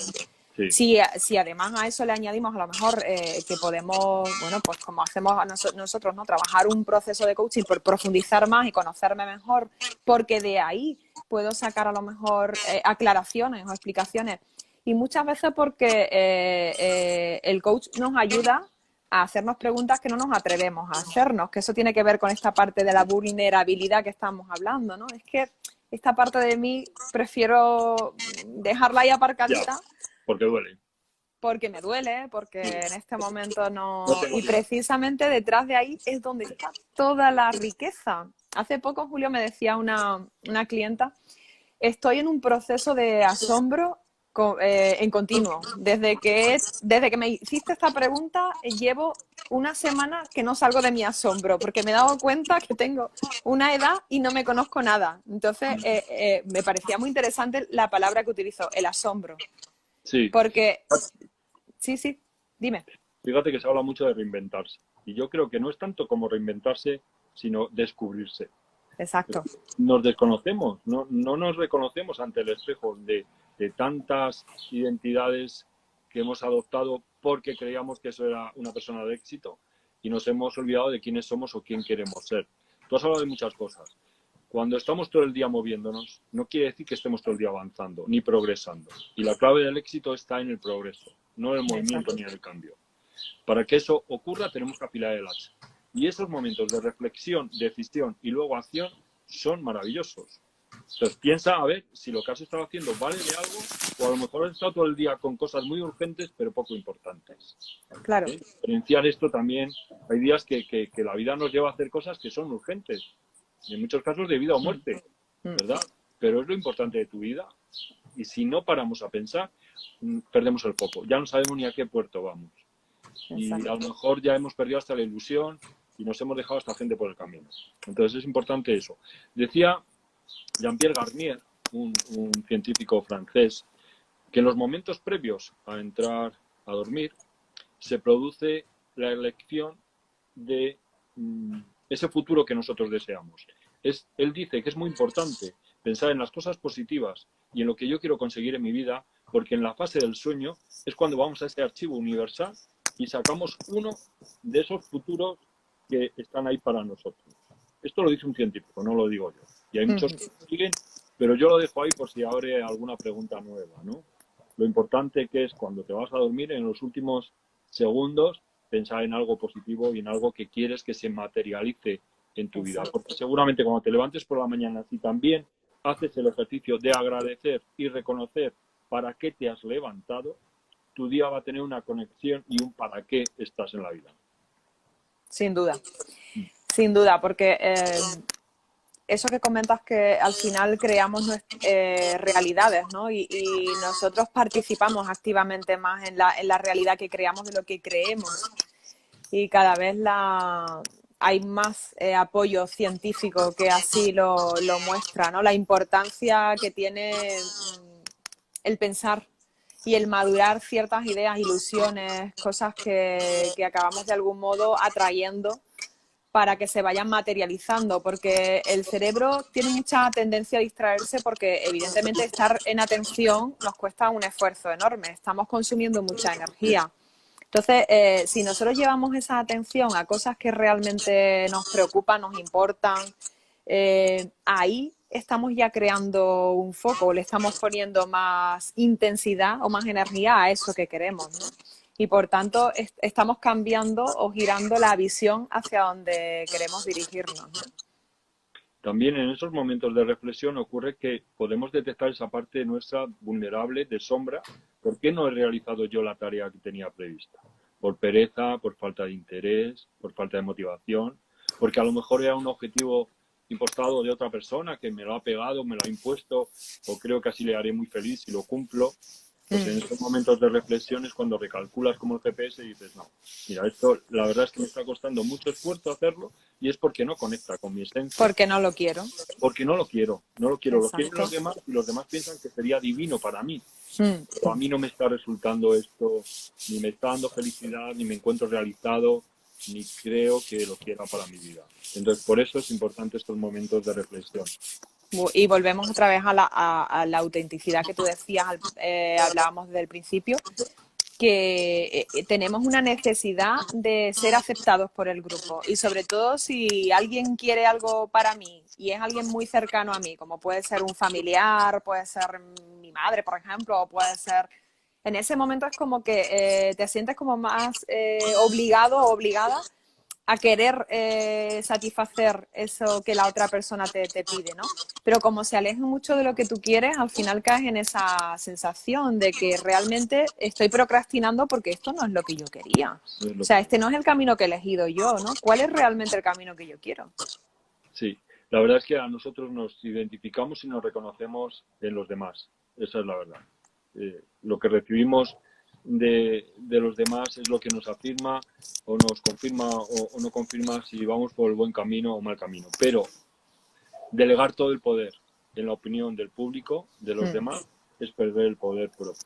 Sí, Si además a eso le añadimos a lo mejor que podemos, bueno, pues como hacemos nosotros, ¿no? Trabajar un proceso de coaching por profundizar más y conocerme mejor, porque de ahí puedo sacar a lo mejor aclaraciones o explicaciones. Y muchas veces porque el coach nos ayuda a hacernos preguntas que no nos atrevemos a hacernos, que eso tiene que ver con esta parte de la vulnerabilidad que estamos hablando, ¿no? Es que esta parte de mí prefiero dejarla ahí ya, aparcadita porque duele. porque me duele, porque Sí, en este momento no no... tengo Y libertad. precisamente detrás de ahí es donde está toda la riqueza. Hace poco, Julio, me decía una clienta, estoy en un proceso de asombro en continuo. Desde que me hiciste esta pregunta, llevo una semana que no salgo de mi asombro, porque me he dado cuenta que tengo una edad y no me conozco nada. Entonces, me parecía muy interesante la palabra que utilizó, el asombro. Sí, Porque sí, sí, dime. fíjate que se habla mucho de reinventarse. Y yo creo que no es tanto como reinventarse, sino descubrirse. exacto. Nos desconocemos, no nos reconocemos ante el espejo de tantas identidades que hemos adoptado porque creíamos que eso era una persona de éxito y nos hemos olvidado de quiénes somos o quién queremos ser. Tú has hablado de muchas cosas. Cuando estamos todo el día moviéndonos, no quiere decir que estemos todo el día avanzando ni progresando. Y la clave del éxito está en el progreso, no en el movimiento ni en el cambio. Para que eso ocurra, tenemos que afilar el hacha. Y esos momentos de reflexión, decisión y luego acción son maravillosos. Entonces piensa a ver si lo que has estado haciendo vale de algo o a lo mejor has estado todo el día con cosas muy urgentes pero poco importantes. Claro. Diferenciar esto también. Hay días que la vida nos lleva a hacer cosas que son urgentes. Y en muchos casos de vida o muerte, ¿verdad? Pero es lo importante de tu vida. Y si no paramos a pensar, perdemos el foco. Ya no sabemos ni a qué puerto vamos. Y a lo mejor ya hemos perdido hasta la ilusión y nos hemos dejado a esta gente por el camino. Entonces es importante eso. Decía Jean-Pierre Garnier, un científico francés, que en los momentos previos a entrar a dormir se produce la elección de ese futuro que nosotros deseamos. Él dice que es muy importante pensar en las cosas positivas y en lo que yo quiero conseguir en mi vida, porque en la fase del sueño es cuando vamos a este archivo universal y sacamos uno de esos futuros que están ahí para nosotros. Esto lo dice un científico, no lo digo yo. Y hay muchos que lo siguen, pero yo lo dejo ahí por si abre alguna pregunta nueva, ¿no? Lo importante que es cuando te vas a dormir, en los últimos segundos, pensar en algo positivo y en algo que quieres que se materialice en tu vida. Porque seguramente cuando te levantes por la mañana, si también haces el ejercicio de agradecer y reconocer para qué te has levantado, tu día va a tener una conexión y un para qué estás en la vida. Sin duda, porque eso que comentas que al final creamos realidades, ¿no? Y nosotros participamos activamente más en la realidad que creamos de lo que creemos. Y cada vez hay más apoyo científico que así lo muestra, ¿no? La importancia que tiene el pensar y el madurar ciertas ideas, ilusiones, cosas que acabamos de algún modo atrayendo para que se vayan materializando, porque el cerebro tiene mucha tendencia a distraerse porque evidentemente estar en atención nos cuesta un esfuerzo enorme, estamos consumiendo mucha energía. Entonces, si nosotros llevamos esa atención a cosas que realmente nos preocupan, nos importan, ahí estamos ya creando un foco, le estamos poniendo más intensidad o más energía a eso que queremos, ¿no? Y por tanto estamos cambiando o girando la visión hacia donde queremos dirigirnos, ¿no? También en esos momentos de reflexión ocurre que podemos detectar esa parte nuestra vulnerable de sombra. ¿Por qué no he realizado yo la tarea que tenía prevista? Por pereza, por falta de interés, por falta de motivación, porque a lo mejor era un objetivo impostado de otra persona que me lo ha pegado, me lo ha impuesto, o creo que así le haré muy feliz si lo cumplo. Pues en estos momentos de reflexión es cuando recalculas como el GPS y dices, no, mira, esto la verdad es que me está costando mucho esfuerzo hacerlo y es porque no conecta con mi esencia. Porque no lo quiero. Porque no lo quiero, lo quieren Exacto. los demás y los demás piensan que sería divino para mí. Pero a mí no me está resultando esto, ni me está dando felicidad, ni me encuentro realizado, ni creo que lo quiera para mi vida. Entonces, por eso es importante estos momentos de reflexión. Y volvemos otra vez a la autenticidad que tú decías, hablábamos desde el principio, que tenemos una necesidad de ser aceptados por el grupo y sobre todo si alguien quiere algo para mí y es alguien muy cercano a mí, como puede ser un familiar, puede ser mi madre, por ejemplo, o puede ser... En ese momento es como que te sientes como más obligado o obligada a querer satisfacer eso que la otra persona te pide, ¿no? Pero como se aleja mucho de lo que tú quieres, al final caes en esa sensación de que realmente estoy procrastinando porque esto no es lo que yo quería. O sea, este no es el camino que he elegido yo, ¿no? ¿Cuál es realmente el camino que yo quiero? Sí, la verdad es que a nosotros nos identificamos y nos reconocemos en los demás. Esa es la verdad. Lo que recibimos de los demás es lo que nos afirma o nos confirma o no confirma si vamos por el buen camino o mal camino. Pero delegar todo el poder en la opinión del público, de los demás, es perder el poder propio.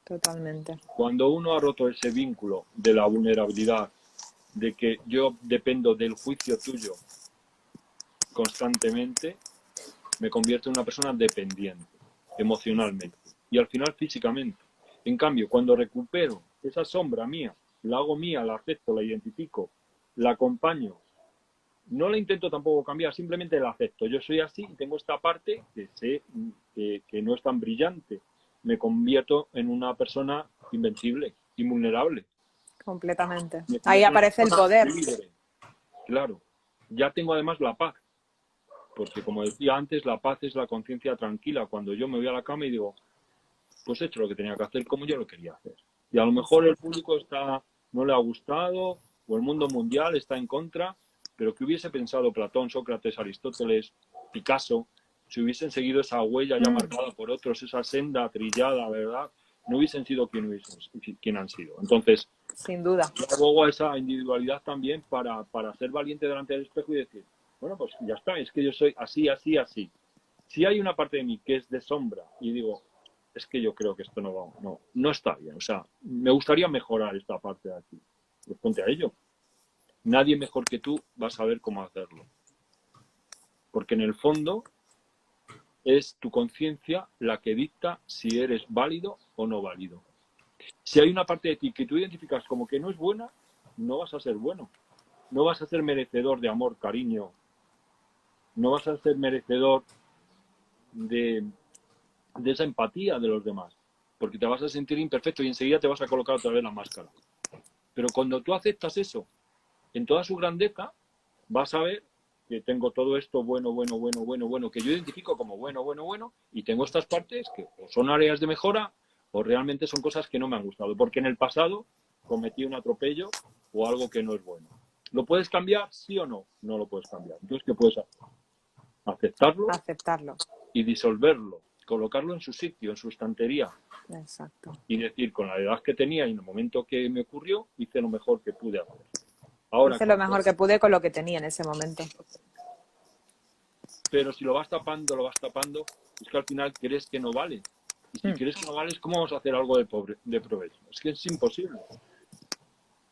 Totalmente. Cuando uno ha roto ese vínculo de la vulnerabilidad, de que yo dependo del juicio tuyo constantemente, me convierto en una persona dependiente, emocionalmente, y al final físicamente. En cambio, cuando recupero esa sombra mía, la hago mía, la acepto, la identifico, la acompaño, no la intento tampoco cambiar, simplemente la acepto. Yo soy así y tengo esta parte que sé que no es tan brillante. Me convierto en una persona invencible, invulnerable. Completamente. Me Ahí convierto en una aparece el persona poder. libre. Claro. Ya tengo además la paz. Porque como decía antes, la paz es la conciencia tranquila. Cuando yo me voy a la cama y digo, pues he hecho lo que tenía que hacer como yo lo quería hacer. Y a lo mejor el público no le ha gustado, o el mundo mundial está en contra, pero que hubiese pensado Platón, Sócrates, Aristóteles, Picasso, si hubiesen seguido esa huella ya marcada por otros, esa senda trillada, ¿verdad? No hubiesen sido quien han sido. Entonces, sin duda, yo abogo a esa individualidad también para ser valiente delante del espejo y decir, bueno, pues ya está, es que yo soy así, así, así. Si hay una parte de mí que es de sombra y digo, es que yo creo que esto no está bien. O sea, me gustaría mejorar esta parte de aquí. Pues ponte a ello. Nadie mejor que tú va a saber cómo hacerlo. Porque en el fondo es tu conciencia la que dicta si eres válido o no válido. Si hay una parte de ti que tú identificas como que no es buena, no vas a ser bueno. No vas a ser merecedor de amor, cariño. No vas a ser merecedor de esa empatía de los demás, porque te vas a sentir imperfecto y enseguida te vas a colocar otra vez la máscara. Pero cuando tú aceptas eso en toda su grandeza, vas a ver que tengo todo esto bueno, que yo identifico como bueno, y tengo estas partes que o son áreas de mejora o realmente son cosas que no me han gustado, porque en el pasado cometí un atropello o algo que no es bueno. ¿Lo puedes cambiar, sí o no? No lo puedes cambiar. Entonces, ¿qué puedes hacer? aceptarlo. Y disolverlo, colocarlo en su sitio, en su estantería. Exacto. Y decir, con la edad que tenía y en el momento que me ocurrió, hice lo mejor que pude hacer. Ahora, Hice lo mejor que pude con lo que tenía en ese momento. Pero si lo vas tapando, es que al final crees que no vale. Y si crees que no vale, ¿cómo vamos a hacer algo de provecho? Es que es imposible.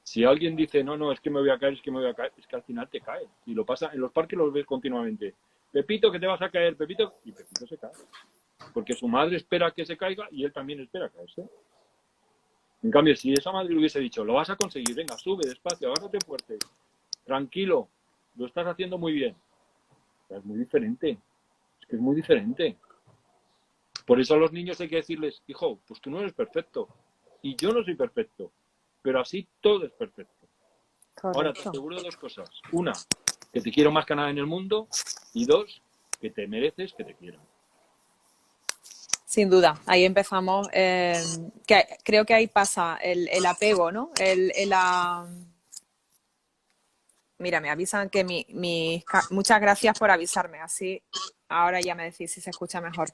Si alguien dice, no, es que me voy a caer, es que al final te cae. Y lo pasa, en los parques los ves continuamente. Pepito, que te vas a caer, Pepito. Y Pepito se cae. Porque su madre espera que se caiga y él también espera caerse. En cambio, si esa madre le hubiese dicho, lo vas a conseguir, venga, sube despacio, agárrate fuerte, tranquilo, lo estás haciendo muy bien. Es muy diferente. Es que es muy diferente. Por eso a los niños hay que decirles, hijo, pues tú no eres perfecto. Y yo no soy perfecto. Pero así todo es perfecto. Correcto. Ahora te aseguro de dos cosas. Una, que te quiero más que nada en el mundo. Y dos, que te mereces que te quieran. Sin duda, ahí empezamos, que creo que ahí pasa el apego, ¿no? Mira, me avisan que muchas gracias por avisarme, así ahora ya me decís si se escucha mejor.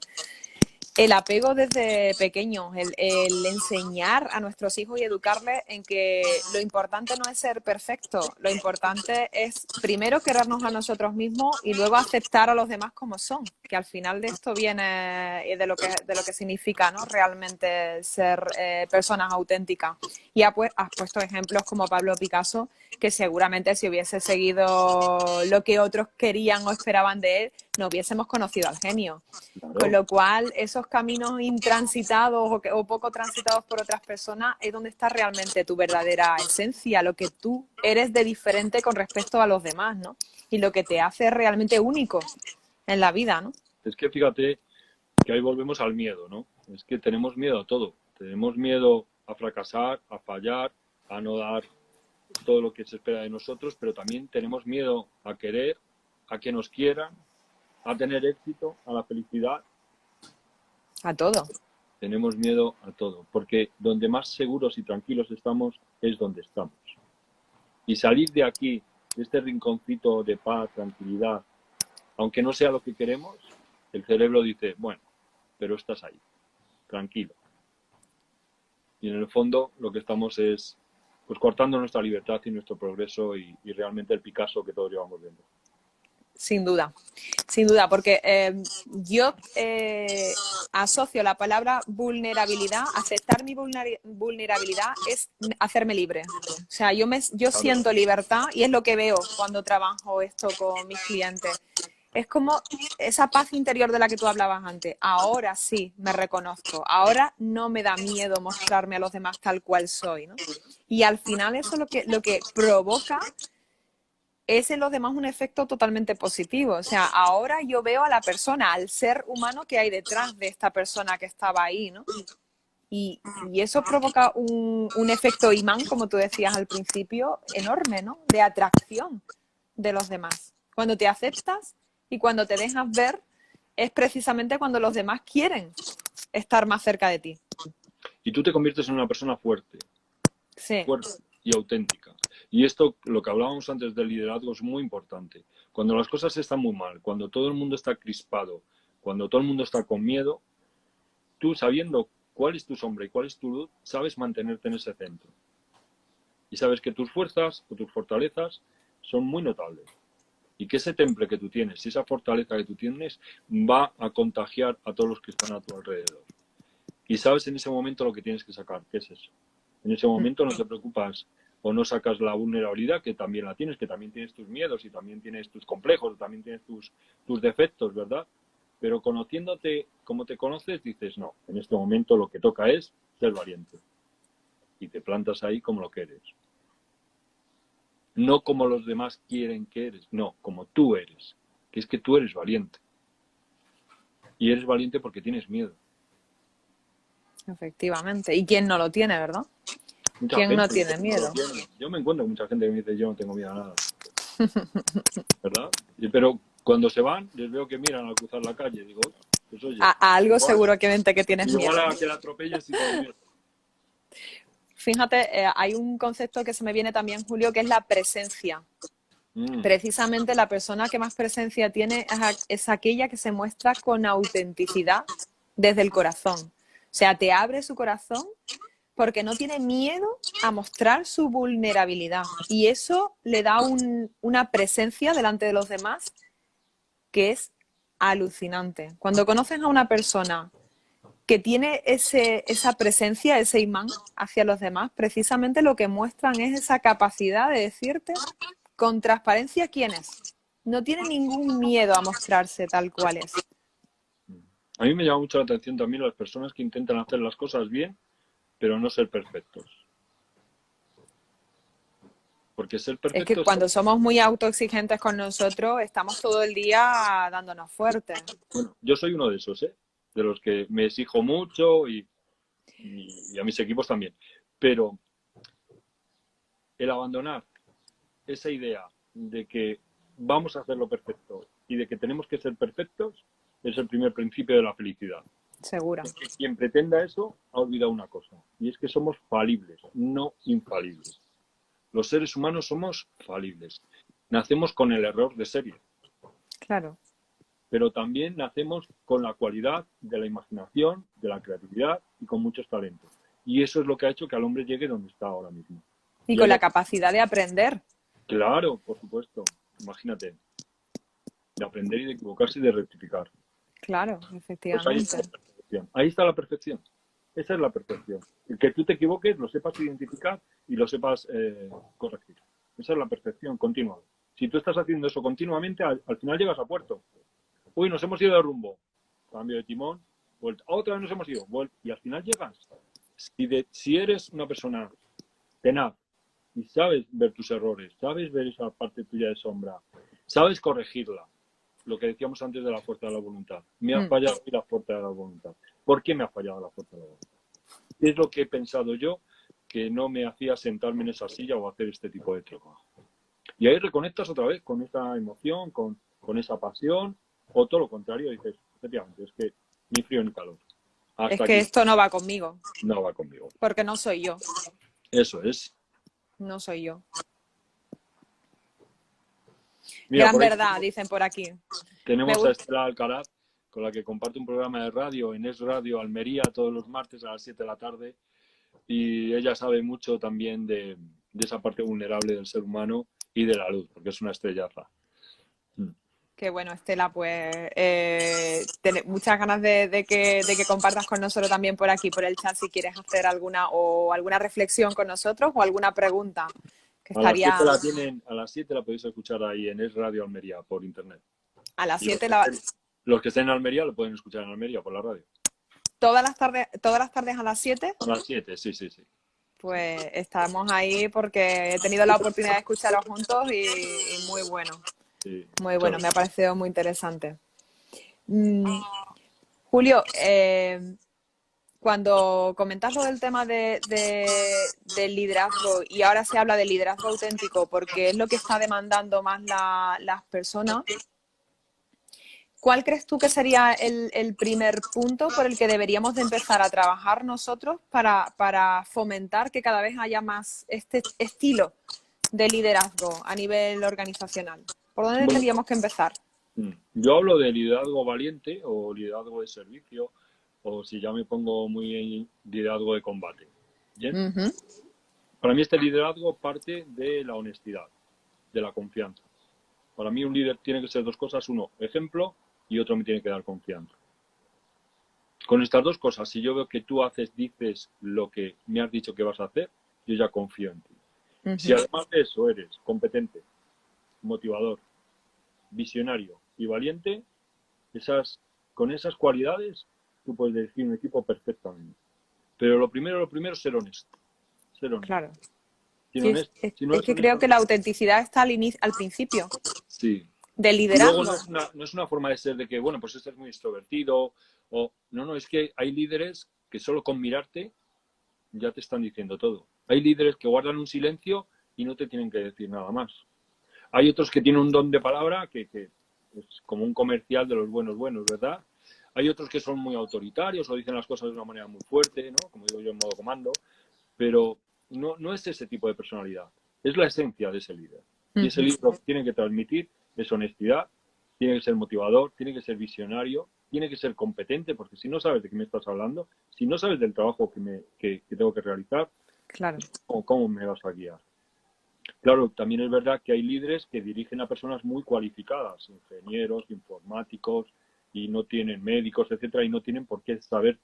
El apego desde pequeños, el enseñar a nuestros hijos y educarles en que lo importante no es ser perfecto, lo importante es primero querernos a nosotros mismos y luego aceptar a los demás como son, que al final de esto viene de lo que significa, ¿no? Realmente ser personas auténticas. Y has puesto ejemplos como Pablo Picasso, que seguramente si hubiese seguido lo que otros querían o esperaban de él, no hubiésemos conocido al genio. Claro. Con lo cual, esos caminos intransitados o poco transitados por otras personas es donde está realmente tu verdadera esencia, lo que tú eres de diferente con respecto a los demás, ¿no? Y lo que te hace realmente único en la vida, ¿no? Es que fíjate que ahí volvemos al miedo, ¿no? Es que tenemos miedo a todo. Tenemos miedo a fracasar, a fallar, a no dar todo lo que se espera de nosotros, pero también tenemos miedo a querer, a que nos quieran, a tener éxito, a la felicidad. A todo. Tenemos miedo a todo, porque donde más seguros y tranquilos estamos es donde estamos. Y salir de aquí, de este rinconcito de paz, tranquilidad, aunque no sea lo que queremos, el cerebro dice, bueno, pero estás ahí, tranquilo. Y en el fondo lo que estamos es pues cortando nuestra libertad y nuestro progreso y realmente el Picasso que todos llevamos viendo. Sin duda, porque yo asocio la palabra vulnerabilidad, aceptar mi vulnerabilidad es hacerme libre. O sea, yo siento libertad y es lo que veo cuando trabajo esto con mis clientes. es como esa paz interior de la que tú hablabas antes. Ahora sí me reconozco, ahora no me da miedo mostrarme a los demás tal cual soy, ¿no? Y al final eso lo que provoca es en los demás un efecto totalmente positivo. O sea, ahora yo veo a la persona, al ser humano que hay detrás de esta persona que estaba ahí, ¿no? Y eso provoca un efecto imán, como tú decías al principio, enorme, ¿no? De atracción de los demás. Cuando te aceptas y cuando te dejas ver, es precisamente cuando los demás quieren estar más cerca de ti. Y tú te conviertes en una persona fuerte Sí, y auténtica. Y esto, lo que hablábamos antes del liderazgo, es muy importante. Cuando las cosas están muy mal, cuando todo el mundo está crispado, cuando todo el mundo está con miedo, tú, sabiendo cuál es tu sombra y cuál es tu luz, sabes mantenerte en ese centro. Y sabes que tus fuerzas o tus fortalezas son muy notables. Y que ese temple que tú tienes, esa fortaleza que tú tienes, va a contagiar a todos los que están a tu alrededor. Y sabes en ese momento lo que tienes que sacar, ¿qué es eso? En ese momento no te preocupas o no sacas la vulnerabilidad, que también la tienes, que también tienes tus miedos y también tienes tus complejos, también tienes tus defectos, ¿verdad? Pero conociéndote como te conoces, dices, no, en este momento lo que toca es ser valiente. Y te plantas ahí como lo que eres. No como los demás quieren que eres, no, como tú eres. Que es que tú eres valiente. Y eres valiente porque tienes miedo. efectivamente. ¿Y quién no lo tiene, verdad? Mucha ¿Quién no gente tiene miedo? yo me encuentro con mucha gente que me dice, yo no tengo miedo a nada. ¿Verdad? Pero cuando se van, les veo que miran al cruzar la calle. Digo, pues oye, A algo igual, seguramente que tienes miedo. igual a que la atropelles y todo miedo. Fíjate, hay un concepto que se me viene también, Julio, que es la presencia. Precisamente la persona que más presencia tiene es aquella que se muestra con autenticidad desde el corazón. O sea, te abre su corazón porque no tiene miedo a mostrar su vulnerabilidad. Y eso le da una presencia delante de los demás que es alucinante. Cuando conoces a una persona que tiene esa presencia, ese imán hacia los demás, precisamente lo que muestran es esa capacidad de decirte con transparencia quién es. No tiene ningún miedo a mostrarse tal cual es. A mí me llama mucho la atención también las personas que intentan hacer las cosas bien, pero no ser perfectos. Porque ser Es que perfecto cuando somos muy autoexigentes con nosotros, estamos todo el día dándonos fuerte. Bueno, yo soy uno de esos, ¿eh? De los que me exijo mucho y a mis equipos también. Pero el abandonar esa idea de que vamos a hacerlo perfecto y de que tenemos que ser perfectos es el primer principio de la felicidad. Seguro. Es que quien pretenda eso ha olvidado una cosa, y es que somos falibles, no infalibles. Los seres humanos somos falibles. Nacemos con el error de serie. Claro. Pero también nacemos con la cualidad de la imaginación, de la creatividad y con muchos talentos. Y eso es lo que ha hecho que al hombre llegue donde está ahora mismo. Y con la capacidad de aprender. Claro, por supuesto. Imagínate. De aprender y de equivocarse y de rectificar. Claro, Pues efectivamente. ahí está la perfección. Esa es la perfección. El que tú te equivoques, lo sepas identificar y lo sepas corregir. Esa es la perfección continua. Si tú estás haciendo eso continuamente, al final llegas a puerto. Uy, nos hemos ido de rumbo. Cambio de timón, vuelta. Otra vez nos hemos ido, vuelta. Y al final llegas. Si eres una persona tenaz y sabes ver tus errores, sabes ver esa parte tuya de sombra, sabes corregirla, lo que decíamos antes de la fuerza de la voluntad. Me ha fallado la fuerza de la voluntad. ¿Por qué me ha fallado la fuerza de la voluntad? ¿Qué es lo que he pensado yo que no me hacía sentarme en esa silla o hacer este tipo de trabajo? Y ahí reconectas otra vez con esa emoción, con esa pasión, o todo lo contrario, dices, efectivamente, es que ni frío ni calor. Hasta es que aquí esto no va conmigo. no va conmigo. Porque no soy yo. Eso es. No soy yo. Mira, Gran verdad, dicen por aquí. Tenemos a Estela Alcaraz, con la que comparte un programa de radio en Es Radio Almería todos los martes a las 7 de la tarde. Y ella sabe mucho también de esa parte vulnerable del ser humano y de la luz, porque es una estrellaza. Qué bueno, Estela, pues muchas ganas de que compartas con nosotros también por aquí, por el chat, si quieres hacer alguna reflexión con nosotros o alguna pregunta. Que estaría... A las 7 la podéis escuchar ahí en Es Radio Almería por internet. A las Y 7, los que estén en Almería lo pueden escuchar en Almería por la radio. todas las tardes a las 7. A las 7, sí, sí, sí. Pues estamos ahí porque he tenido la oportunidad de escucharos juntos y muy bueno. Sí, Muy bueno, me ha parecido muy interesante. Julio, cuando comentas lo del tema del liderazgo y ahora se habla de liderazgo auténtico porque es lo que está demandando más las personas, ¿cuál crees tú que sería el primer punto por el que deberíamos de empezar a trabajar nosotros para fomentar que cada vez haya más este estilo de liderazgo a nivel organizacional? ¿Por dónde tendríamos que empezar? Yo hablo de liderazgo valiente o liderazgo de servicio o si ya me pongo muy en liderazgo de combate. ¿Bien? Uh-huh. Para mí este liderazgo parte de la honestidad, de la confianza. Para mí un líder tiene que ser dos cosas, uno, ejemplo y otro me tiene que dar confianza. Con estas dos cosas, si yo veo que tú dices lo que me has dicho que vas a hacer, yo ya confío en ti. Uh-huh. Si además de eso eres competente, motivador, visionario y valiente, con esas cualidades tú puedes dirigir un equipo perfectamente. Pero lo primero es ser honesto. Ser honesto. Claro. Sí, es que creo que la autenticidad está al principio. Sí. Del liderazgo. Y luego no es una forma de ser de que, bueno, pues este es muy extrovertido. No, es que hay líderes que solo con mirarte ya te están diciendo todo. Hay líderes que guardan un silencio y no te tienen que decir nada más. Hay otros que tienen un don de palabra que es como un comercial de los buenos, ¿verdad? Hay otros que son muy autoritarios o dicen las cosas de una manera muy fuerte, ¿no? Como digo yo en modo comando. Pero no es ese tipo de personalidad. Es la esencia de ese líder. Y ese líder lo que tiene que transmitir es honestidad, tiene que ser motivador, tiene que ser visionario, tiene que ser competente, porque si no sabes de qué me estás hablando, si no sabes del trabajo que tengo que realizar, claro. ¿Cómo me vas a guiar? Claro, también es verdad que hay líderes que dirigen a personas muy cualificadas, ingenieros, informáticos, y no tienen médicos, etcétera, y no tienen por qué saber,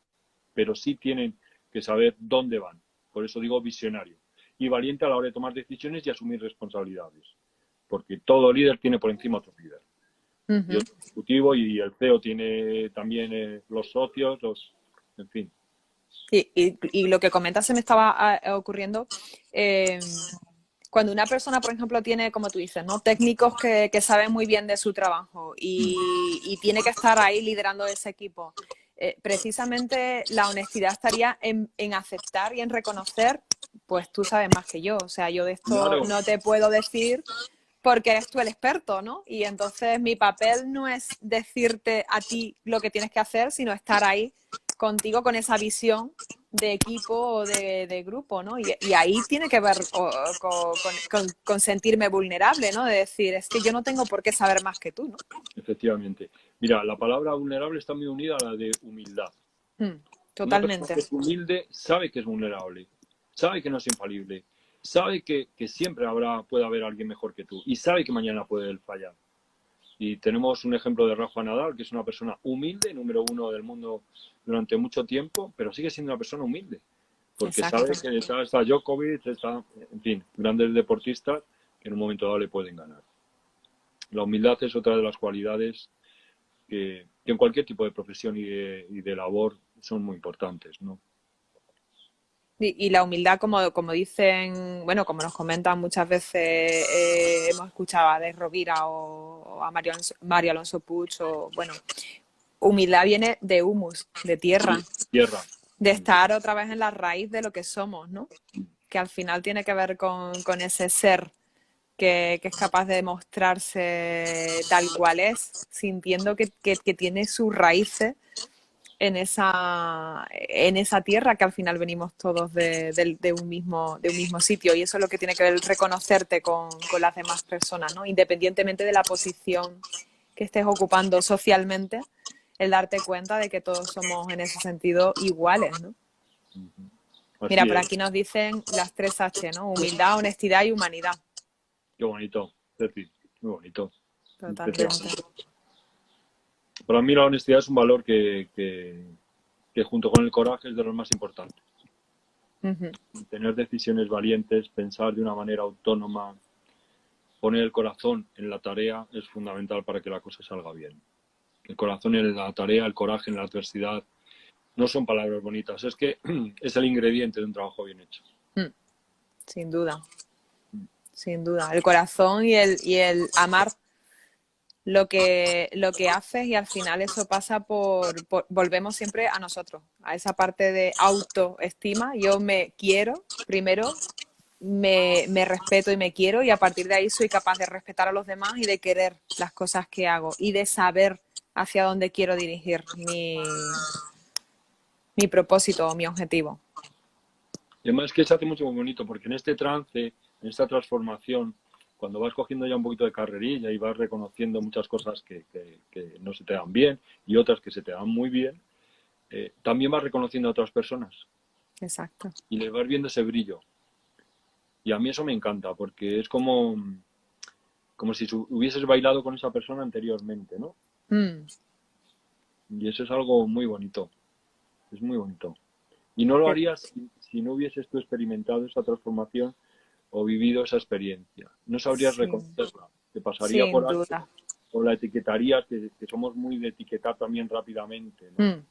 pero sí tienen que saber dónde van. Por eso digo visionario. Y valiente a la hora de tomar decisiones y asumir responsabilidades. Porque todo líder tiene por encima otro líder. Uh-huh. Y el ejecutivo y el CEO tiene también los socios, en fin. Y lo que comentas se me estaba ocurriendo. Cuando una persona, por ejemplo, tiene, como tú dices, ¿no? Técnicos que saben muy bien de su trabajo y tiene que estar ahí liderando ese equipo, precisamente la honestidad estaría en aceptar y en reconocer, pues tú sabes más que yo. O sea, yo de esto no te puedo decir porque eres tú el experto, ¿no? Y entonces mi papel no es decirte a ti lo que tienes que hacer, sino estar ahí contigo con esa visión de equipo o de grupo, ¿no? Y ahí tiene que ver con sentirme vulnerable, ¿no? De decir, es que yo no tengo por qué saber más que tú, ¿no? Efectivamente. Mira, la palabra vulnerable está muy unida a la de humildad. Totalmente. Una persona que es humilde sabe que es vulnerable, sabe que no es infalible, sabe que siempre puede haber alguien mejor que tú y sabe que mañana puede él fallar. Y tenemos un ejemplo de Rafa Nadal, que es una persona humilde, número 1 del mundo durante mucho tiempo, pero sigue siendo una persona humilde. Porque sabe que detrás está Djokovic, en fin, grandes deportistas que en un momento dado le pueden ganar. La humildad es otra de las cualidades que en cualquier tipo de profesión y de labor son muy importantes, ¿no? Y la humildad, como dicen, bueno, como nos comentan muchas veces, hemos escuchado a De Rovira o a Mario Alonso Puig, o bueno, humildad viene de humus, de tierra. Tierra. De estar otra vez en la raíz de lo que somos, ¿no? Que al final tiene que ver con ese ser que es capaz de mostrarse tal cual es, sintiendo que tiene sus raíces en esa tierra que al final venimos todos de un mismo sitio, y eso es lo que tiene que ver reconocerte con las demás personas, ¿no? Independientemente de la posición que estés ocupando socialmente, el darte cuenta de que todos somos en ese sentido iguales, ¿no? Mira, por aquí nos dicen las 3 H, ¿no? Humildad, honestidad y humanidad. Qué bonito, Ceci, muy bonito. Totalmente. Para mí la honestidad es un valor que junto con el coraje es de los más importantes. Uh-huh. Tener decisiones valientes, pensar de una manera autónoma, poner el corazón en la tarea es fundamental para que la cosa salga bien. El corazón en la tarea, el coraje en la adversidad, no son palabras bonitas, es que es el ingrediente de un trabajo bien hecho. Sin duda, sin duda. El corazón y el amar lo que haces, y al final eso pasa volvemos siempre a nosotros, a esa parte de autoestima. Yo me quiero primero, me respeto y me quiero, y a partir de ahí soy capaz de respetar a los demás y de querer las cosas que hago y de saber hacia dónde quiero dirigir mi propósito o mi objetivo. Y además es que se hace mucho muy bonito, porque en este trance, en esta transformación, cuando vas cogiendo ya un poquito de carrerilla y vas reconociendo muchas cosas que no se te dan bien y otras que se te dan muy bien, también vas reconociendo a otras personas. Exacto. Y les vas viendo ese brillo. Y a mí eso me encanta, porque es como si hubieses bailado con esa persona anteriormente, ¿no? Y eso es algo muy bonito. Es muy bonito. Y no lo harías si no hubieses tú experimentado esa transformación o vivido esa experiencia. No sabrías reconocerla. Te pasaría por alto o la etiquetarías, que somos muy de etiquetar también rápidamente, ¿no?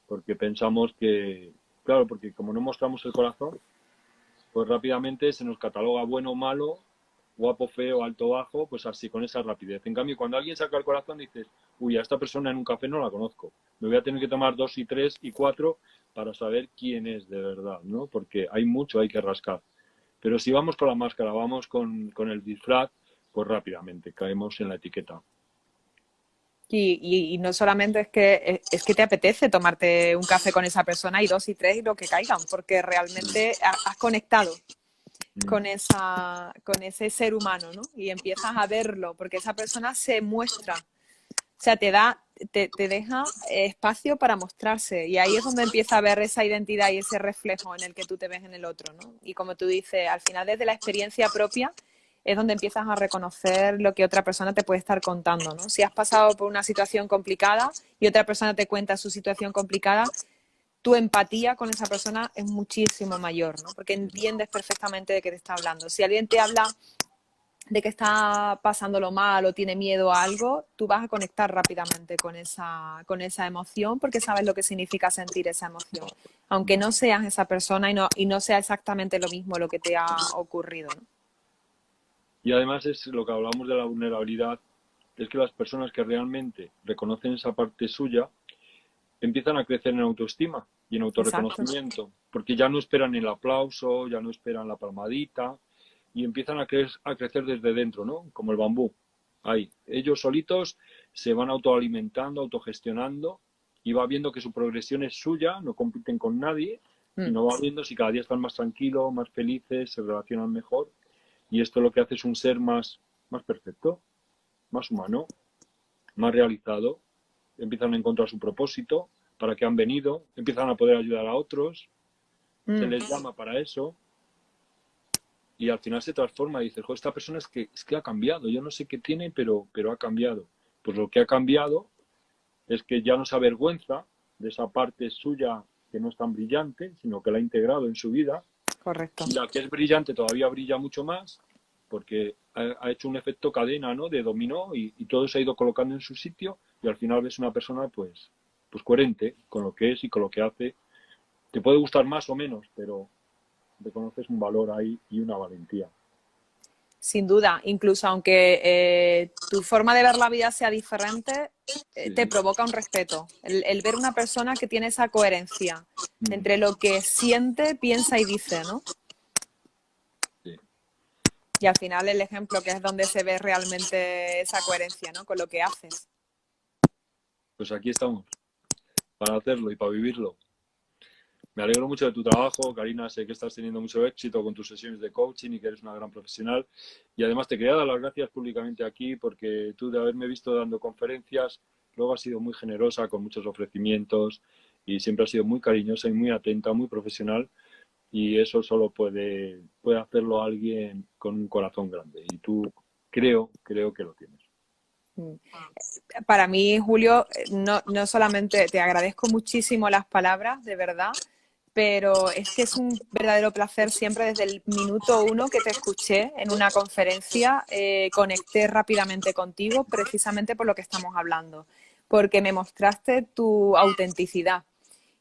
Porque pensamos que, claro, porque como no mostramos el corazón, pues rápidamente se nos cataloga bueno o malo, guapo, feo, alto, bajo, pues así, con esa rapidez. En cambio, cuando alguien saca el corazón, dices, uy, a esta persona en un café no la conozco. Me voy a tener que tomar 2 y 3 y 4 para saber quién es de verdad, ¿no? Porque hay mucho, hay que rascar. Pero si vamos con la máscara, vamos con el disfraz, pues rápidamente caemos en la etiqueta. Y no solamente es que te apetece tomarte un café con esa persona y 2 y 3 y lo que caigan, porque realmente has conectado con ese ser humano, ¿no? Y empiezas a verlo, porque esa persona se muestra, o sea, te deja espacio para mostrarse, y ahí es donde empieza a ver esa identidad y ese reflejo en el que tú te ves en el otro, ¿no? Y como tú dices, al final desde la experiencia propia es donde empiezas a reconocer lo que otra persona te puede estar contando, ¿no? Si has pasado por una situación complicada y otra persona te cuenta su situación complicada, tu empatía con esa persona es muchísimo mayor, ¿no? Porque entiendes perfectamente de qué te está hablando. Si alguien te habla de que está pasándolo mal o tiene miedo a algo, tú vas a conectar rápidamente con esa emoción, porque sabes lo que significa sentir esa emoción, aunque no seas esa persona y no sea exactamente lo mismo lo que te ha ocurrido, ¿no? Y además es lo que hablamos de la vulnerabilidad, es que las personas que realmente reconocen esa parte suya empiezan a crecer en autoestima y en autorreconocimiento. Exacto. Porque ya no esperan el aplauso, ya no esperan la palmadita y empiezan a crecer desde dentro, ¿no? Como el bambú. Ahí. Ellos solitos se van autoalimentando, autogestionando, y va viendo que su progresión es suya, no compiten con nadie, sino va viendo si cada día están más tranquilos, más felices, se relacionan mejor. Y esto lo que hace es un ser más perfecto, más humano, más realizado. Empiezan a encontrar su propósito, para qué han venido, empiezan a poder ayudar a otros, se les llama para eso, y al final se transforma y dices, jo, esta persona es que ha cambiado, yo no sé qué tiene, pero ha cambiado. Pues lo que ha cambiado es que ya no se avergüenza de esa parte suya que no es tan brillante, sino que la ha integrado en su vida. Correcto. Y la que es brillante todavía brilla mucho más, porque ha hecho un efecto cadena, ¿no? De dominó, y todo se ha ido colocando en su sitio, y al final ves una persona pues coherente con lo que es y con lo que hace. Te puede gustar más o menos, pero reconoces un valor ahí y una valentía. Sin duda, incluso aunque tu forma de ver la vida sea diferente, te provoca un respeto. El ver una persona que tiene esa coherencia entre lo que siente, piensa y dice, ¿no? Sí. Y al final el ejemplo, que es donde se ve realmente esa coherencia, ¿no? Con lo que haces. Pues aquí estamos, para hacerlo y para vivirlo. Me alegro mucho de tu trabajo, Karina. Sé que estás teniendo mucho éxito con tus sesiones de coaching y que eres una gran profesional. Y además te quería dar las gracias públicamente aquí, porque tú, de haberme visto dando conferencias, luego has sido muy generosa con muchos ofrecimientos y siempre has sido muy cariñosa y muy atenta, muy profesional. Y eso solo puede hacerlo alguien con un corazón grande. Y tú creo que lo tienes. Para mí, Julio, no solamente te agradezco muchísimo las palabras, de verdad, pero es que es un verdadero placer siempre desde el minuto uno que te escuché en una conferencia, conecté rápidamente contigo precisamente por lo que estamos hablando, porque me mostraste tu autenticidad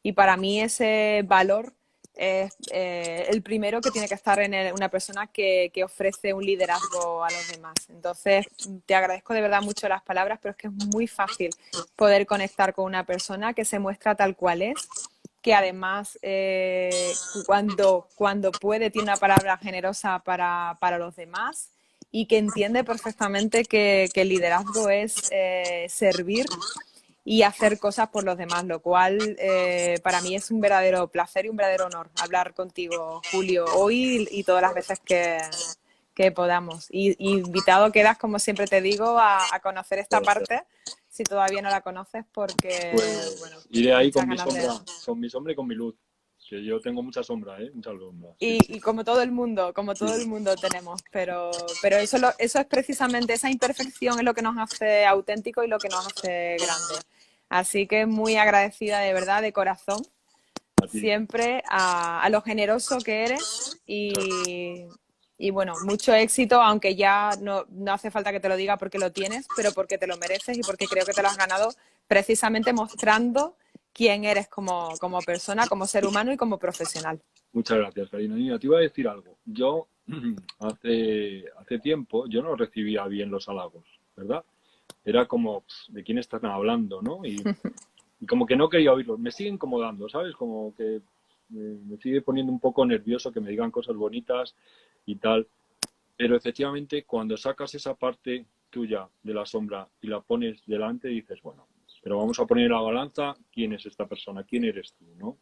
y para mí ese valor es el primero que tiene que estar en una persona que ofrece un liderazgo a los demás. Entonces, te agradezco de verdad mucho las palabras, pero es que es muy fácil poder conectar con una persona que se muestra tal cual es, que además cuando puede tiene una palabra generosa para los demás y que entiende perfectamente que el liderazgo es servir y hacer cosas por los demás, lo cual para mí es un verdadero placer y un verdadero honor hablar contigo, Julio, hoy y todas las veces que podamos. Y invitado quedas, como siempre te digo, a conocer esta parte, si todavía no la conoces, porque, bueno, Pues iré ahí muchas ganas de... con mi sombra y con mi luz, que yo tengo mucha sombra, mucha sombra. Sí, sí. Y como todo el mundo, tenemos, pero eso es precisamente, esa imperfección es lo que nos hace auténticos y lo que nos hace grandes. Así que muy agradecida de verdad, de corazón, A ti. siempre a lo generoso que eres y bueno, mucho éxito, aunque ya no hace falta que te lo diga porque lo tienes, pero porque te lo mereces y porque creo que te lo has ganado precisamente mostrando quién eres como persona, como ser humano y como profesional. Muchas gracias, Karina. Mira, te iba a decir algo. Yo hace tiempo yo no recibía bien los halagos, ¿verdad? Era como, ¿de quién están hablando, no? Y como que no quería oírlos. Me sigue incomodando, ¿sabes? Como que me sigue poniendo un poco nervioso que me digan cosas bonitas y tal. Pero efectivamente, cuando sacas esa parte tuya de la sombra y la pones delante, dices, bueno, pero vamos a poner en la balanza quién es esta persona, quién eres tú, ¿no?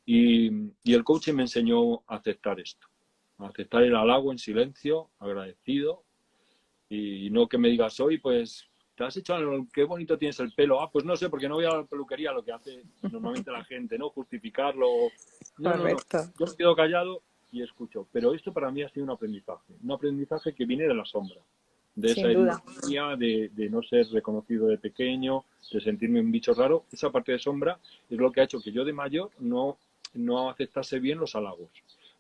Y el coaching me enseñó a aceptar esto, a aceptar el halago en silencio, agradecido, y no que me digas, hoy pues, ¿te has hecho algo? Qué bonito tienes el pelo. Ah, pues no sé, porque no voy a la peluquería, lo que hace normalmente la gente, ¿no? Justificarlo. No, no, no. Correcto. Yo me quedo callado y escucho. Pero esto para mí ha sido un aprendizaje que viene de la sombra, de esa Sin herida duda. mía, de no ser reconocido de pequeño, de sentirme un bicho raro. Esa parte de sombra es lo que ha hecho que yo de mayor no aceptase bien los halagos.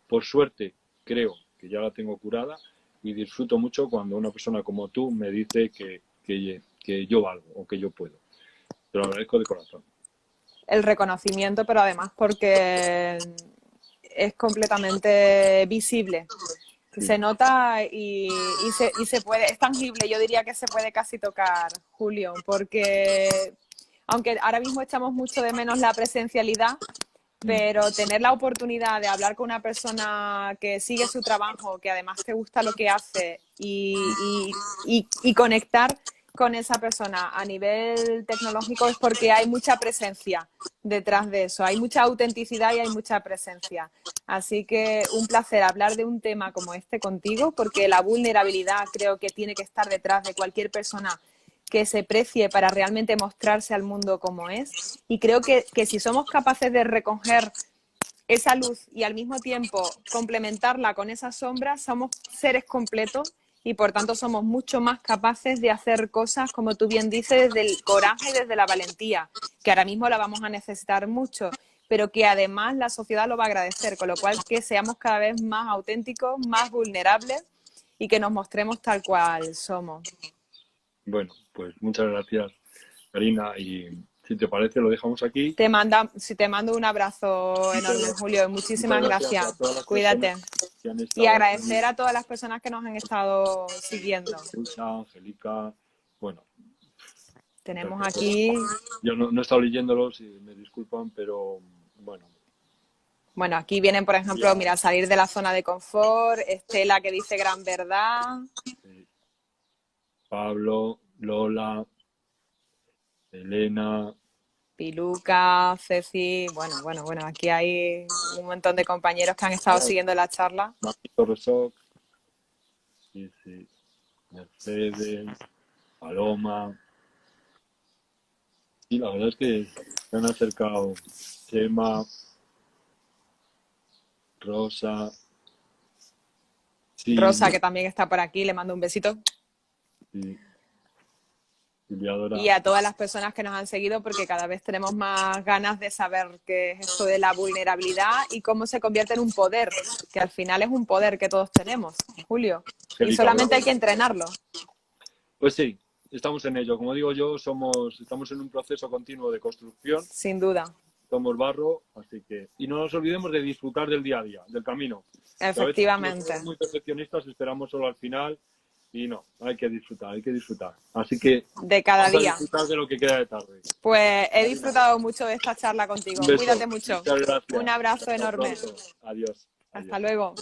Por suerte, creo que ya la tengo curada y disfruto mucho cuando una persona como tú me dice que yo valgo o que yo puedo. Te lo agradezco de corazón. El reconocimiento, pero además porque es completamente visible. Sí. Se nota y se puede, es tangible, yo diría que se puede casi tocar, Julio, porque aunque ahora mismo echamos mucho de menos la presencialidad, pero tener la oportunidad de hablar con una persona que sigue su trabajo, que además te gusta lo que hace y conectar con esa persona a nivel tecnológico es porque hay mucha presencia detrás de eso, hay mucha autenticidad y hay mucha presencia. Así que un placer hablar de un tema como este contigo, porque la vulnerabilidad creo que tiene que estar detrás de cualquier persona que se precie para realmente mostrarse al mundo como es. Y creo que si somos capaces de recoger esa luz y al mismo tiempo complementarla con esa sombra, somos seres completos y por tanto somos mucho más capaces de hacer cosas, como tú bien dices, desde el coraje y desde la valentía, que ahora mismo la vamos a necesitar mucho, pero que además la sociedad lo va a agradecer, con lo cual que seamos cada vez más auténticos, más vulnerables y que nos mostremos tal cual somos. Bueno, pues muchas gracias, Karina. Y si te parece, lo dejamos aquí. Te mando un abrazo Muchas enorme, gracias, Julio. muchas Muchísimas gracias a gracias. todas las personas Cuídate. que han Y estado aquí. agradecer a todas las personas que nos han estado siguiendo. Lucha, Angélica, bueno, muchas Tenemos gracias. aquí, Yo no he estado leyéndolos y me disculpan, pero bueno, bueno, aquí vienen, por ejemplo, ya, mira, salir de la zona de confort, Estela que dice gran verdad, Pablo, Lola, Elena, Piluca, Ceci, bueno, aquí hay un montón de compañeros que han estado siguiendo la charla. Marquito Resoc, sí, sí, Mercedes, Paloma. Sí, la verdad es que se han acercado Chema, Rosa, sí, Rosa, que también está por aquí, le mando un besito. sí. Silvia Dora. Y a todas las personas que nos han seguido, porque cada vez tenemos más ganas de saber qué es esto de la vulnerabilidad y cómo se convierte en un poder, que al final es un poder que todos tenemos, Julio. Y solamente hay que entrenarlo. Pues sí, estamos en ello. Como digo yo, estamos en un proceso continuo de construcción. Sin duda. Somos barro, así que... Y no nos olvidemos de disfrutar del día a día, del camino. Efectivamente. Somos muy perfeccionistas, esperamos solo al final y no, hay que disfrutar, hay que disfrutar. Así que... De cada día. Disfrutar de lo que queda de tarde. Pues he disfrutado mucho de esta charla contigo. Un beso. Cuídate mucho. Muchas gracias. Un abrazo Hasta enorme. pronto. Adiós. Hasta luego.